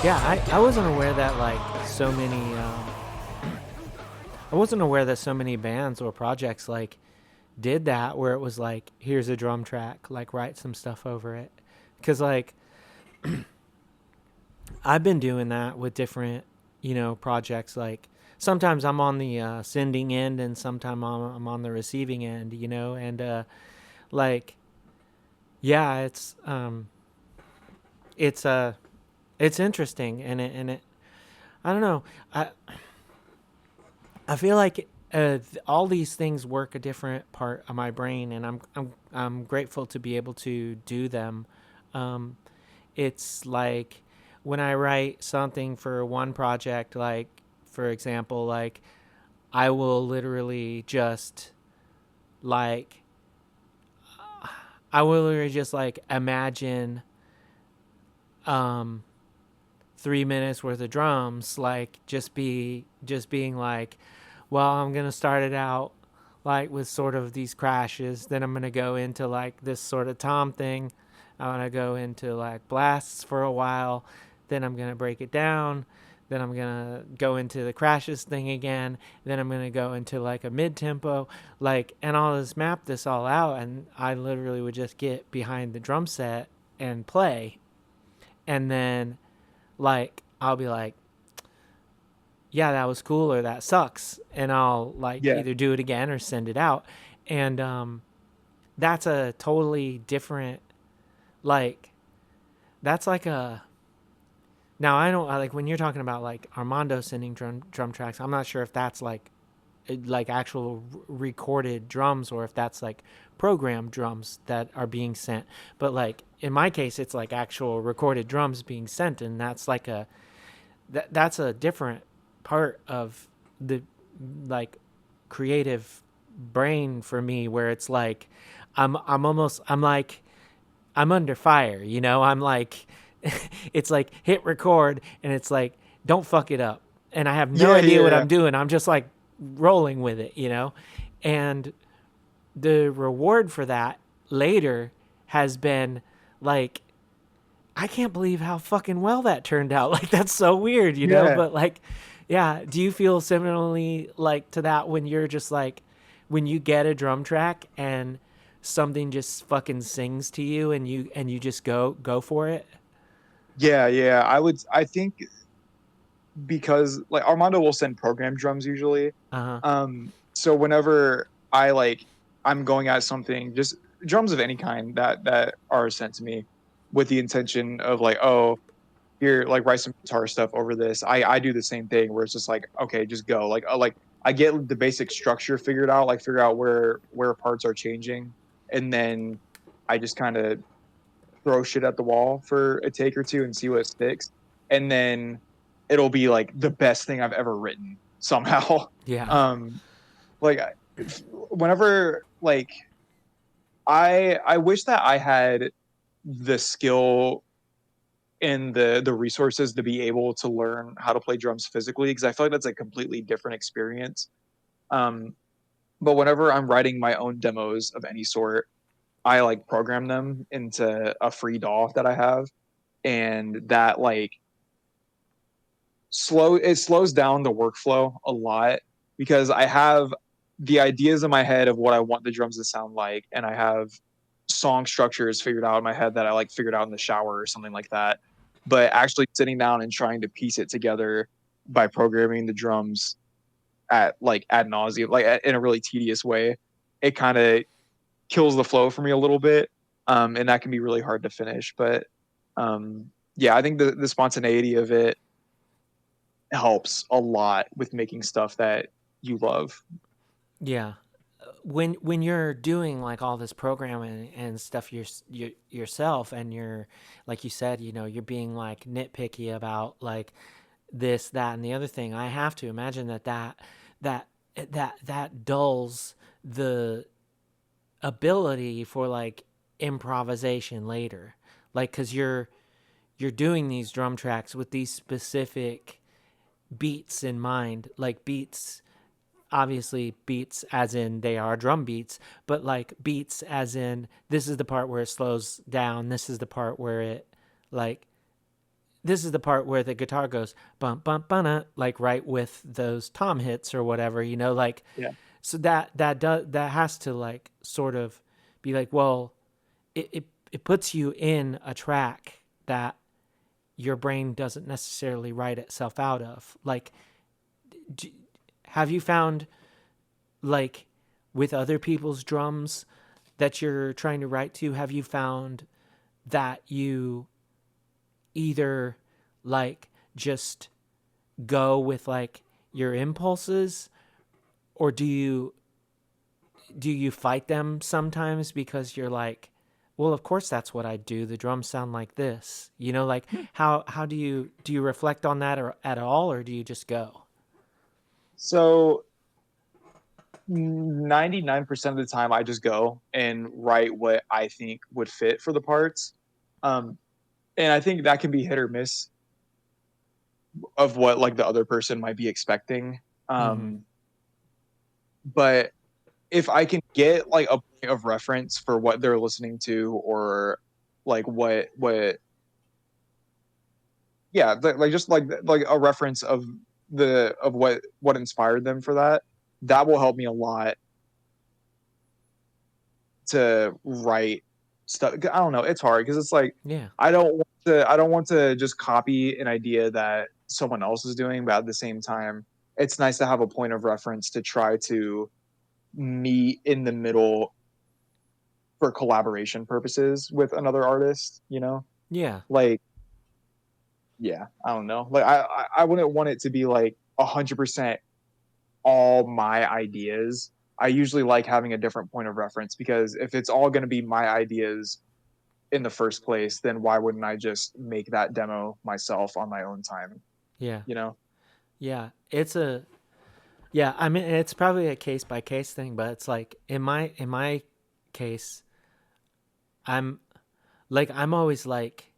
Yeah, I wasn't aware that like so many. I wasn't aware that so many bands or projects like did that, where it was like, here's a drum track, like write some stuff over it, because like I've been doing that with different, projects. Like sometimes I'm on the sending end, and sometimes I'm on the receiving end, and like yeah, it's it's interesting, and it I don't know. I feel like all these things work a different part of my brain, and I'm grateful to be able to do them. Um, it's like when I write something for one project, like for example, like I will literally just like I will literally just like imagine um 3 minutes worth of drums, like just being like, well, I'm gonna start it out like with sort of these crashes, then I'm gonna go into like this sort of tom thing, I'm gonna go into like blasts for a while, then I'm gonna break it down, then I'm gonna go into the crashes thing again, then I'm gonna go into like a mid tempo, like, and I'll just map this all out, and I literally would just get behind the drum set and play, and then like I'll be like, yeah, that was cool, or that sucks, and I'll like Yeah. either do it again or send it out. And that's a totally different, like, that's like a, now I don't like when you're talking about like Armando sending drum tracks, I'm not sure if that's like actual recorded drums, or if that's like programmed drums that are being sent. But like in my case, it's like actual recorded drums being sent, and that's like that's a different part of the like creative brain for me, where it's like I'm like I'm under fire, I'm like it's like hit record, and it's like, don't fuck it up, and I have no Yeah, idea what yeah, I'm doing. I'm just like rolling with it. And the reward for that later has been like, I can't believe how fucking well that turned out. Like that's so weird. yeah. But like, yeah, do you feel similarly like to that when you're just like, when you get a drum track and something just fucking sings to you, and you just go for it? Yeah, yeah. I think because like Armando will send program drums usually. Uh-huh. So whenever I like I'm going at something, just drums of any kind that are sent to me with the intention of like, oh, here, like write some guitar stuff over this. I do the same thing where it's just like, okay, just go. Like I get the basic structure figured out, like figure out where parts are changing, and then I just kind of throw shit at the wall for a take or two and see what sticks. And then it'll be like the best thing I've ever written somehow. Yeah. Um, like whenever like I wish that I had the skill and the resources to be able to learn how to play drums physically, because I feel like that's a completely different experience. Um, but whenever I'm writing my own demos of any sort, I like program them into a free DAW that I have, and that like slows down the workflow a lot because I have the ideas in my head of what I want the drums to sound like, and I have song structures figured out in my head that I like figured out in the shower or something like that. But actually sitting down and trying to piece it together by programming the drums at like ad nauseum, like in a really tedious way, it kind of kills the flow for me a little bit, and that can be really hard to finish. But yeah, I think the spontaneity of it helps a lot with making stuff that you love. Yeah. When you're doing like all this programming and stuff yourself, and you're like you said, you're being like nitpicky about like this, that, and the other thing, I have to imagine that that dulls the ability for like improvisation later, like because you're doing these drum tracks with these specific beats in mind, like beats, obviously beats as in they are drum beats, but like beats as in this is the part where it slows down, this is the part where it like this is the part where the guitar goes bump bump bump, like right with those tom hits or whatever, like Yeah. so that has to like sort of be like, well, it puts you in a track that your brain doesn't necessarily write itself out of. Like, have you found like with other people's drums that you're trying to write to, have you found that you either like just go with like your impulses, or do you fight them sometimes because you're like, well, of course that's what I do, the drums sound like this, like how do you reflect on that or at all, or do you just go? So 99% of the time I just go and write what I think would fit for the parts. Um, and I think that can be hit or miss of what like the other person might be expecting. Mm-hmm. But if I can get like a point of reference for what they're listening to, or like what yeah, like just like a reference of the of what inspired them for that, that will help me a lot to write stuff. I don't know, it's hard because it's like Yeah. I don't want to just copy an idea that someone else is doing, but at the same time it's nice to have a point of reference to try to meet in the middle for collaboration purposes with another artist, Yeah. like yeah, I don't know, like I wouldn't want it to be like 100% all my ideas. I usually like having a different point of reference, because if it's all going to be my ideas in the first place, then why wouldn't I just make that demo myself on my own time, Yeah. you know? Yeah. Yeah, I mean, it's probably a case by case thing, but it's like in my case, I'm I'm always like,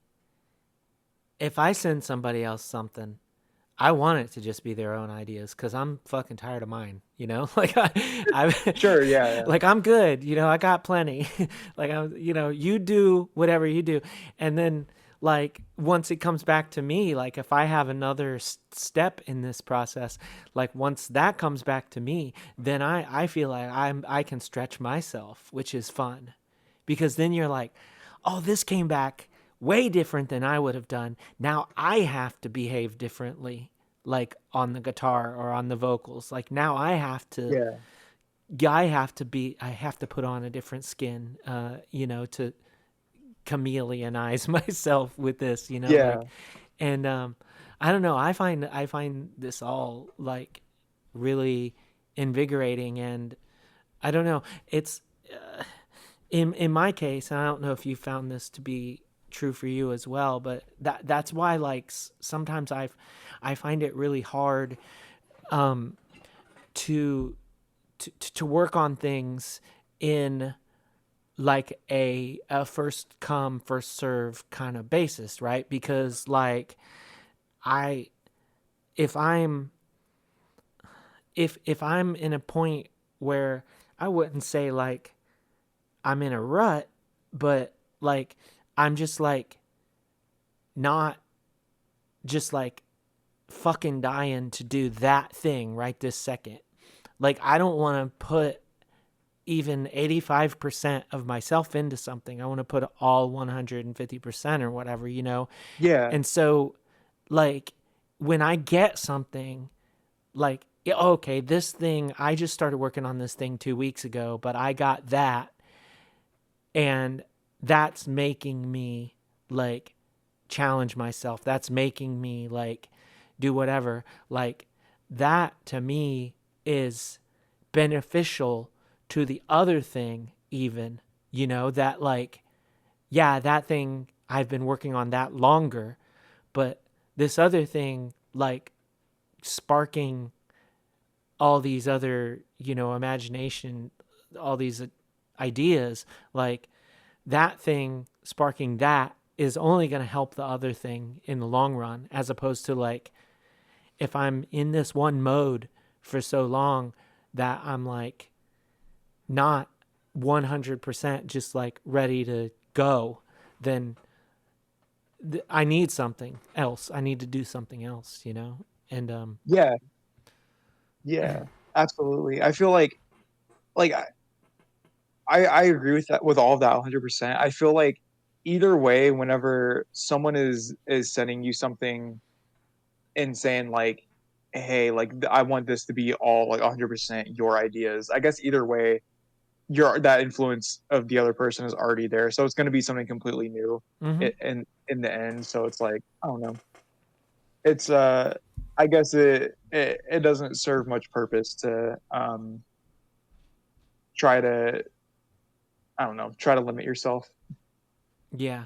if I send somebody else something, I want it to just be their own ideas because I'm fucking tired of mine. Like I, Sure, yeah, like I'm good. I got plenty. Like you do whatever you do, and then like once it comes back to me, like if I have another step in this process, like once that comes back to me, then I feel like I can stretch myself, which is fun, because then you're like, oh, this came back way different than I would have done. Now I have to behave differently, like on the guitar or on the vocals. Like now yeah, I have to put on a different skin, to chameleonize myself with this, yeah. like, and I don't know. I find this all like really invigorating, and I don't know. It's in my case, and I don't know if you found this to be true for you as well, but that's why like sometimes I find it really hard to to work on things in like a first come first serve kind of basis, right? Because like I if I'm if I'm in a point where I wouldn't say like I'm in a rut, but like I'm just like not just like fucking dying to do that thing right this second. Like I don't want to put even 85% of myself into something. I want to put all 150% or whatever, you know? Yeah. And so, like, when I get something, like, yeah, okay, this thing, I just started working on this thing 2 weeks ago, but I got that. And that's making me, like, challenge myself. That's making me, like, do whatever. Like, that to me is beneficial to the other thing, even, you know, that, like, yeah, that thing, I've been working on that longer, but this other thing, like, sparking all these other, you know, imagination, all these ideas, like that thing sparking that is only going to help the other thing in the long run, as opposed to like if I'm in this one mode for so long that I'm like not 100% just like ready to go, then I need something else. I need to do something else, you know? And Yeah. Yeah. Absolutely. I feel like I agree with that, with all of that 100%. I feel like either way, whenever someone is sending you something and saying like, hey, like I want this to be all like 100% your ideas, I guess either way, your that influence of the other person is already there, so it's going to be something completely new mm-hmm. in the end. So it's like, I don't know, it's I guess it doesn't serve much purpose to try to, I don't know, try to limit yourself. Yeah,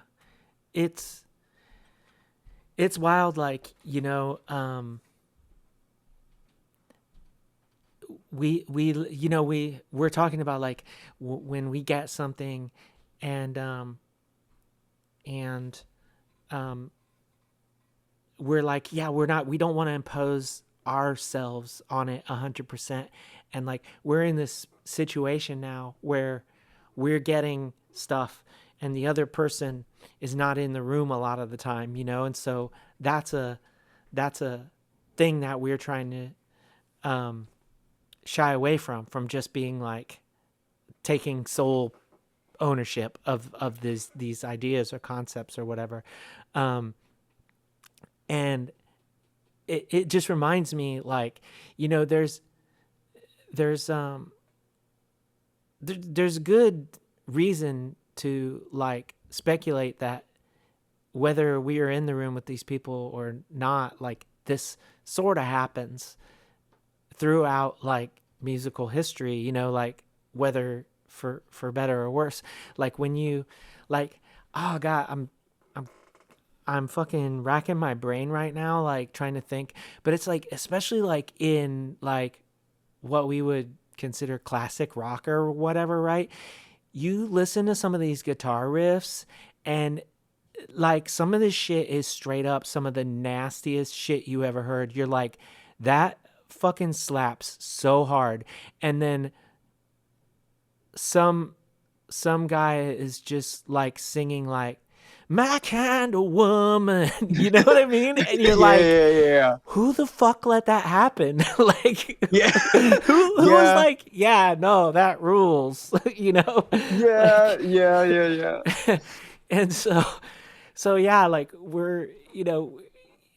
it's it's wild, like, you know, we you know, we're talking about like when we get something and and um we're like, yeah, we don't want to impose ourselves on it 100%. And like we're in this situation now where we're getting stuff and the other person is not in the room a lot of the time, you know? And so that's a that's a thing that we're trying to shy away from just being like taking sole ownership of these ideas or concepts or whatever. Um, and it just reminds me, like, you know, there's there's good reason to like speculate that whether we are in the room with these people or not, like this sort of happens throughout like musical history, you know, like whether for better or worse. Like when you like, oh god, I'm fucking racking my brain right now, like trying to think. But it's like, especially like in like what we would consider classic rock or whatever, right? You listen to some of these guitar riffs and like some of this shit is straight up some of the nastiest shit you ever heard. You're like, that fucking slaps so hard. And then some some guy is just like singing like my kind of woman, you know what I mean? And you're Yeah, like, yeah, yeah, who the fuck let that happen? Like, yeah. who was Yeah, like, yeah, no, that rules, you know? yeah, Like, yeah, yeah, yeah. and so yeah, like we're, you know,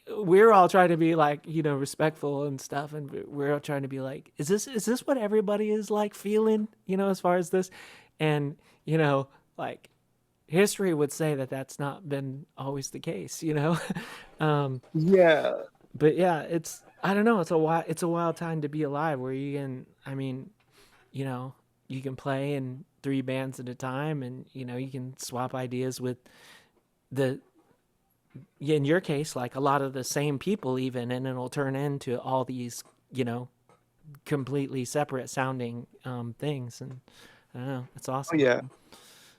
we're all trying to be like, you know, respectful and stuff, and we're all trying to be like, is this what everybody is like feeling, you know, as far as this, and you know, like history would say that that's not been always the case, you know. um, Yeah. but yeah, it's, I don't know, it's a wild time to be alive where you can, I mean, you know, you can play in three bands at a time, and you know, you can swap ideas with the, in your case, like a lot of the same people even, and it'll turn into all these, you know, completely separate sounding things. And I don't know, it's Oh awesome. yeah.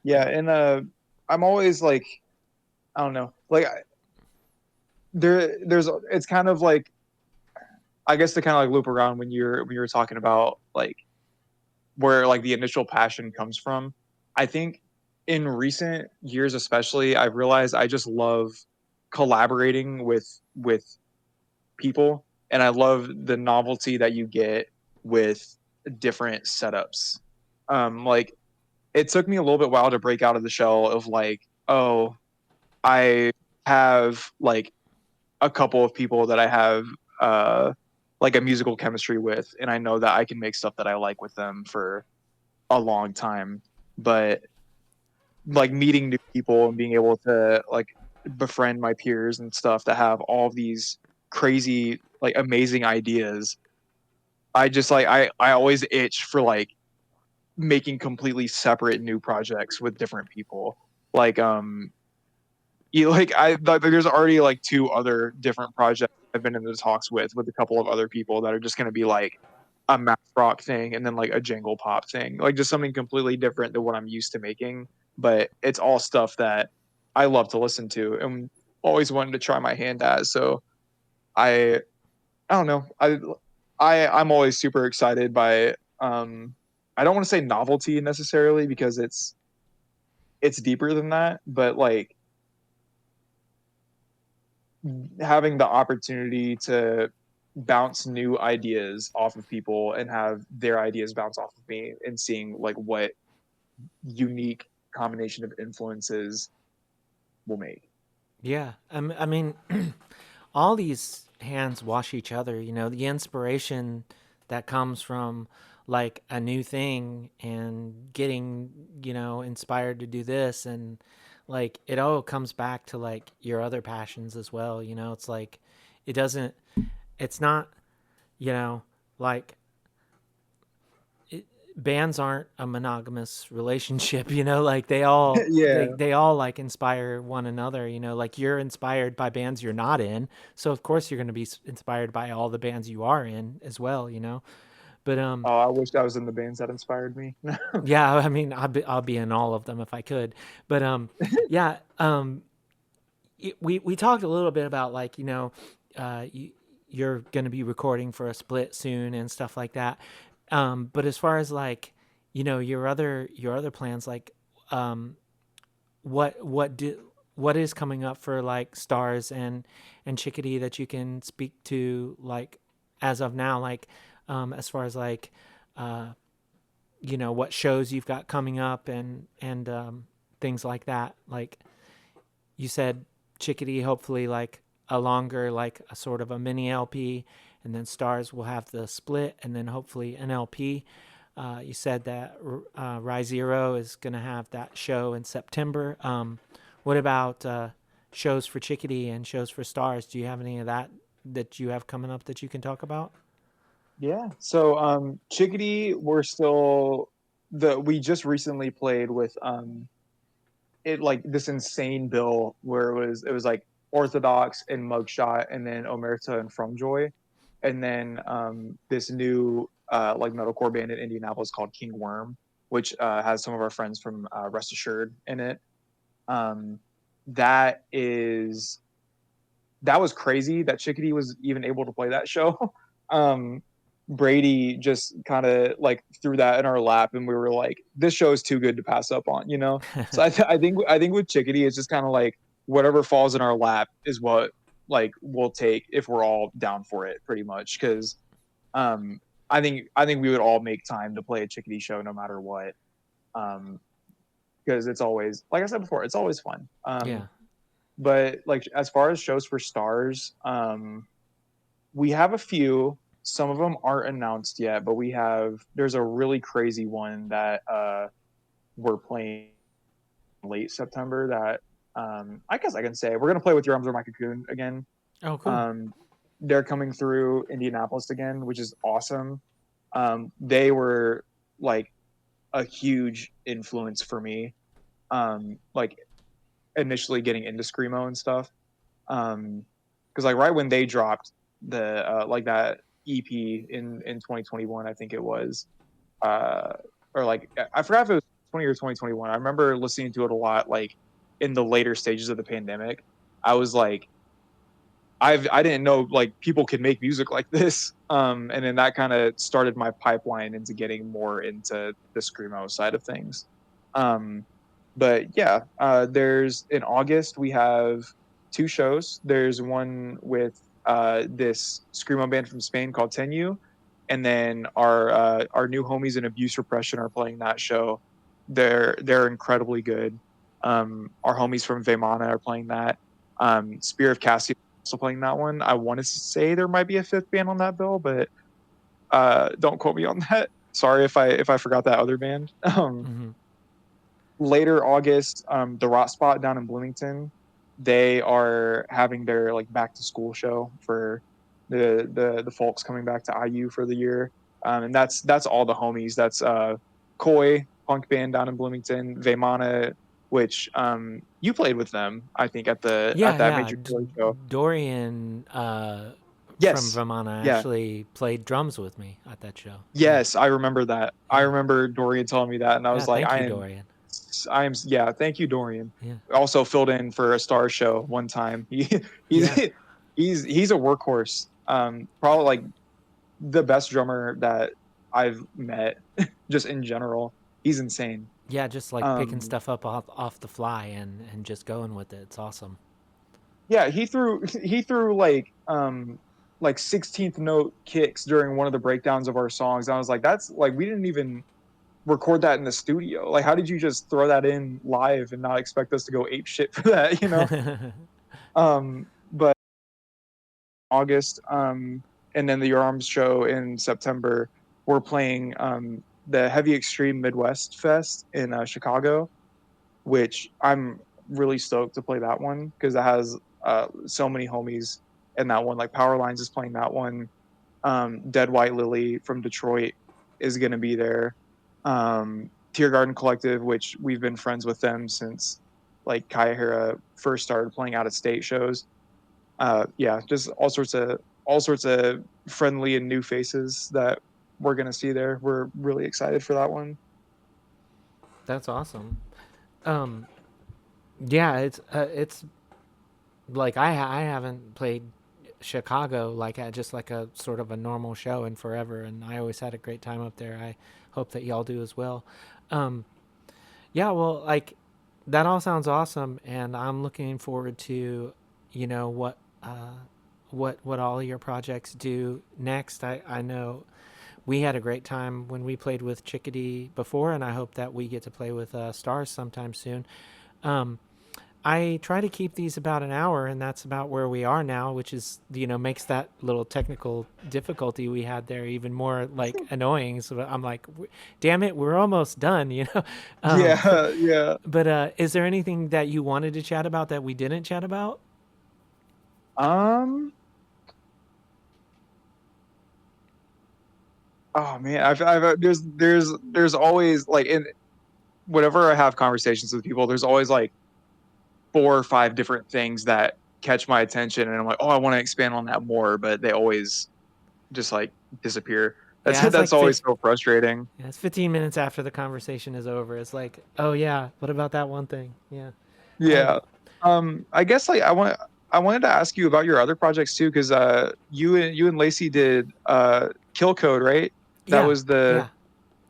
Yeah, and I'm always like, I don't know, like there's it's kind of like, I guess to kind of like loop around when you're talking about like where like the initial passion comes from. I think in recent years especially, I've realized I just love collaborating with people, and I love the novelty that you get with different setups. Like it took me a little bit while to break out of the shell of like, oh, I have like a couple of people that I have like a musical chemistry with, and I know that I can make stuff that I like with them for a long time. But like meeting new people and being able to like befriend my peers and stuff that have all of these crazy like amazing ideas, I just like I always itch for like making completely separate new projects with different people. Like you like I like, there's already like two other different projects I've been in the talks with a couple of other people that are just going to be like a math rock thing and then like a jingle pop thing, like just something completely different than what I'm used to making. But it's all stuff that I love to listen to and always wanted to try my hand at. So I I don't know. I'm always super excited by I don't want to say novelty necessarily because it's deeper than that, but like having the opportunity to bounce new ideas off of people and have their ideas bounce off of me and seeing like what unique combination of influences will make. Yeah, I mean, all these hands wash each other. You know, the inspiration that comes from like a new thing and getting, inspired to do this, and like it all comes back to like your other passions as well. You know, it's like it doesn't. It's not. You know, like bands aren't a monogamous relationship. You know, like they all they Yeah. they all like inspire one another. You know, like you're inspired by bands you're not in, so of course you're going to be inspired by all the bands you are in as well. You know, but Oh, I wish I was in the bands that inspired me. yeah, I mean, I'll be in all of them if I could, but yeah, we talked a little bit about like you're going to be recording for a split soon and stuff like that. But as far as like your other plans, like um, what is coming up for like Stars and Chickadee that you can speak to like as of now, like as far as like uh, what shows you've got coming up and things like that. Like you said, Chickadee hopefully like a longer, like a sort of a mini LP, and then Stars will have the split, and then hopefully an LP. You said that Rise Zero is going to have that show in September. What about shows for Chickadee and shows for Stars? Do you have any of that you have coming up that you can talk about? Yeah. So Chickadee, we're still the we just recently played with it like this insane bill where it was like Orthodox and Mugshot and then Omerta and From Joy. And then this new like metalcore band in Indianapolis called King Worm, which has some of our friends from Rest Assured in it. Um, that is that was crazy that Chickadee was even able to play that show. um, Brady just kind of like threw that in our lap, and we were like, "This show is too good to pass up on," you know. So I think with Chickadee, it's just kind of like whatever falls in our lap is what like we'll take if we're all down for it, pretty much. Because um, I think we would all make time to play a Chickadee show no matter what. Um, because it's always like I said before, it's always fun. Yeah. But like as far as shows for Stars, we have a few. Some of them aren't announced yet, but there's a really crazy one that we're playing late September that I guess I can say we're gonna play with Your Arms Are My Cocoon again. Oh, cool. Um, they're coming through Indianapolis again, which is awesome. They were like a huge influence for me. Like initially getting into screamo and stuff. Because like right when they dropped the like that EP in 2021, I think it was, uh, or like I forgot if it was 2020 or 2021. I remember listening to it a lot, like in the later stages of the pandemic. I was like, I didn't know like people could make music like this. And then that kind of started my pipeline into getting more into the screamo side of things. Um, but yeah, there's in August we have two shows. There's one with this screamo band from Spain called Tenyu, and then our new homies in Abuse Repression are playing that show. They're incredibly good. Our homies from Veimana are playing that. Spear of Cassia also playing that one. I want to say there might be a fifth band on that bill, but don't quote me on that. Sorry if I forgot that other band. Mm-hmm. Later August, the Rot Spot down in Bloomington, they are having their like back to school show for the folks coming back to IU for the year. And that's all the homies. That's Koi punk band down in Bloomington, Veimana, which you played with them, I think, at Yeah, that yeah. Major Killer show. Dorian from Yes. Vermont Yeah. actually played drums with me at that show. Yeah, Yes, I remember that. I yeah, rember Dorian telling me that, and I yeah. was like, Thank you, Dorian. yeah, thank you, Dorian. Yeah, Also filled in for a star show one time. He's yeah, he's a workhorse. Probably like the best drummer that I've met, just in general. He's insane. yeah. Just like picking Um, stuff up off the fly and just going with it. It's awesome. yeah, he threw like 16th note kicks during one of the breakdowns of our songs. I was like, that's like we didn't even record that in the studio. Like, how did you just throw that in live and not expect us to go ape shit for that? But August, and then the Your Arms show in September, we're playing the Heavy Extreme Midwest Fest in Chicago, which I'm really stoked to play that one because it has so many homies in that one. Like Power Lines is playing that one. Dead White Lily from Detroit is going to be there. Tear Garden Collective, which we've been friends with them since like Kaya first started playing out of state shows. Yeah, just all sorts of friendly and new faces that we're gonna see there. We're really excited for that one. That's awesome. Um, yeah, it's like I haven't played Chicago like at just like a sort of a normal show in forever, and I always had a great time up there. I hope that y'all do as well. Um, yeah, well, like that all sounds awesome, and I'm looking forward to, what what all your projects do next. I know we had a great time when we played with Chickadee before, and I hope that we get to play with Stars sometime soon. Um, I try to keep these about an hour, and that's about where we are now, which is, makes that little technical difficulty we had there even more like annoying. So I'm like, damn it, we're almost done, Yeah, yeah. but is there anything that you wanted to chat about that we didn't chat about? Um. Oh man, there's always like in whenever I have conversations with people, there's always like four or five different things that catch my attention, and I'm like, oh, I want to expand on that more, but they always just like disappear. That's Yeah, it's that's like always so frustrating. yeah, it's 15 minutes after the conversation is over. It's like, oh yeah, what about that one thing? Yeah. I Yeah. I guess like I wanted to ask you about your other projects too, because you and Lacey did Kill Code, right? That Yeah, was the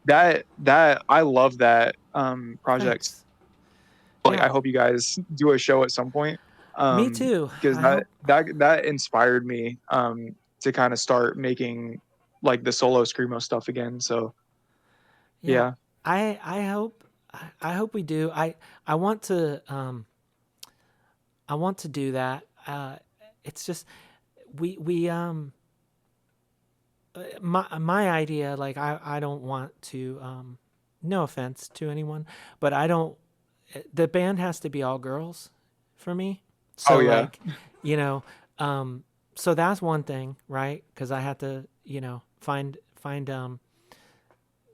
yeah. that I love that project. Thanks. Like I Yeah, hope you guys do a show at some point. me too. Because I that hope. that inspired me to kind of start making like the solo screamo stuff again. So Yeah, yeah. I hope I hope we do. I want to I want to do that. It's just we my idea, like I don't want to no offense to anyone, but I don't, the band has to be all girls for me. Oh So yeah. like, you know, um so that's one thing, right? Cuz I have to, find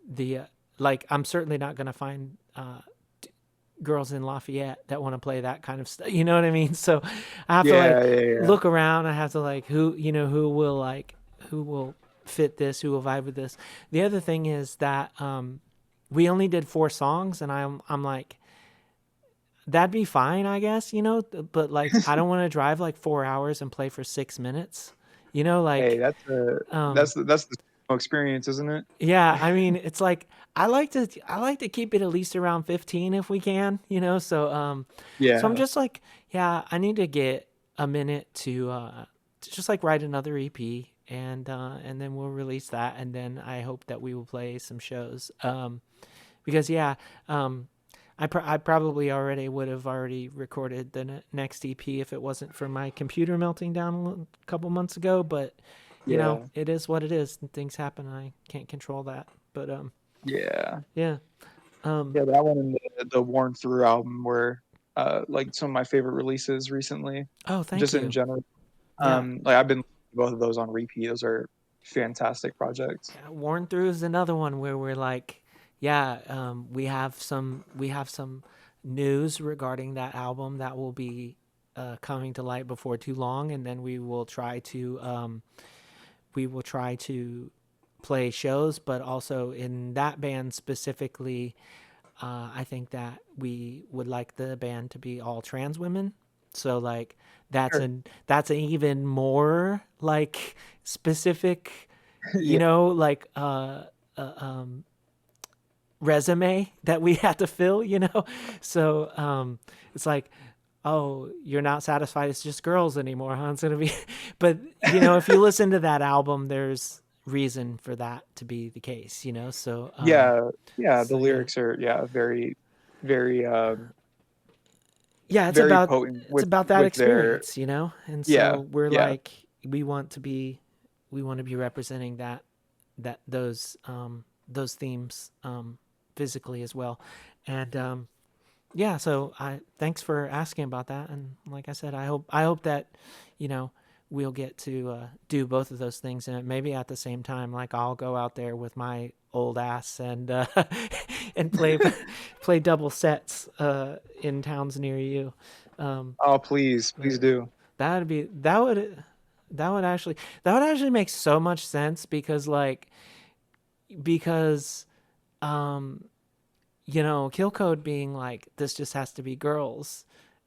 the like I'm certainly not going to find girls in Lafayette that want to play that kind of stuff. You know what I mean? So I have to like Yeah, yeah, yeah. look around. I have to like who will fit this, who will vibe with this. The other thing is that we only did 4 songs, and I'm like, that'd be fine, I guess, but like, I don't want to drive like 4 hours and play for 6 minutes, Hey, like, um, that's the experience, isn't it? yeah, I mean, it's like, I like to keep it at least around 15 if we can, so I'm Yeah. just like, yeah, I need to get a minute to just like write another EP, and then we'll release that, and then I hope that we will play some shows. Because yeah, um, I probably already would have already recorded the next EP if it wasn't for my computer melting down a couple months ago. But Yeah. it is what it is. Things happen. I can't control that. But Yeah. yeah. Um, Yeah, that one and the Worn Through album were like some of my favorite releases recently, oh, thank just in you. general. Yeah. Like I've been listening to both of those on repeat. Those are fantastic projects. Worn Through is another one where we're like, yeah, we have some news regarding that album that will be coming to light before too long, and then we will try to play shows, but also in that band specifically, I think that we would like the band to be all trans women. So like that's Sure. an that's an even more like specific, Yeah. like resume that we have to fill. So it's like, oh, you're not satisfied it's just girls anymore, huh? It's gonna be but if you listen to that album, there's reason for that to be the case, so Yeah. Yeah. The yeah. lyrics are very, very, Yeah, it's very about potent it's about that with their. experience, and Yeah. so we're Yeah. like, we want to be we want to be representing that those themes physically as well. And yeah, so I thanks for asking about that. And like I said, I hope that you know we'll get to do both of those things, and maybe at the same time. Like, I'll go out there with my old ass and and play double sets in towns near you. Oh, please, please Yeah. do. That would actually make so much sense, because um kill code being like, this just has to be girls,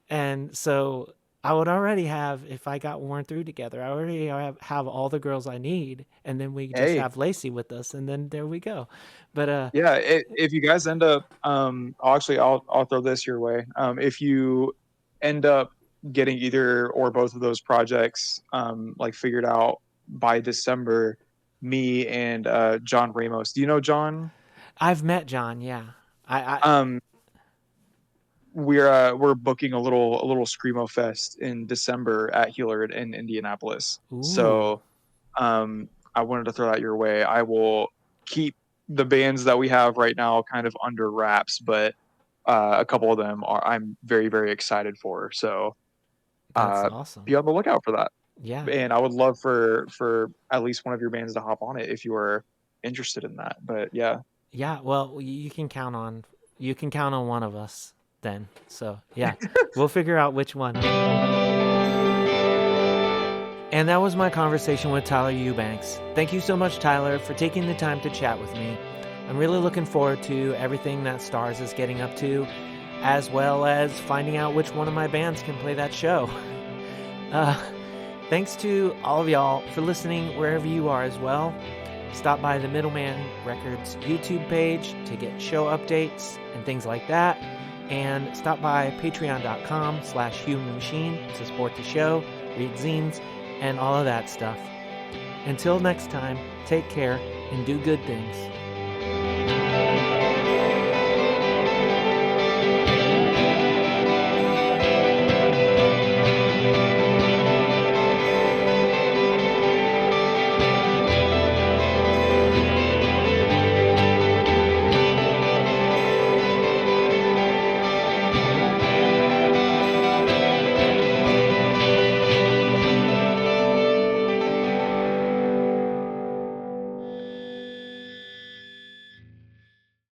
and so I would already have, if I got Worn Through together, I already have all the girls I need, and then we just Hey, have Lacey with us, and then there we go. But yeah. If you guys end up, I'll throw this your way. If you end up getting either or both of those projects, like figured out by December, me and John Ramos. Do you know John? I've met John. Yeah. I Um, we're booking a little screamo fest in December at Hewlett in Indianapolis. Ooh, So I wanted to throw that your way. I will keep the bands that we have right now kind of under wraps, but a couple of them I'm very, very excited for. So that's be awesome. on the lookout for that. Yeah. And I would love for at least one of your bands to hop on it if you are interested in that. But yeah. Yeah, well, you can count on one of us then. So, yeah. We'll figure out which one. And that was my conversation with Tyler Eubanks. Thank you so much, Tyler, for taking the time to chat with me. I'm really looking forward to everything that Stars is getting up to, as well as finding out which one of my bands can play that show. Uh, Thanks to all of y'all for listening wherever you are as well. Stop by the Middleman Records YouTube page to get show updates and things like that. And stop by patreon.com/humanmachine to support the show, read zines, and all of that stuff. Until next time, take care and do good things.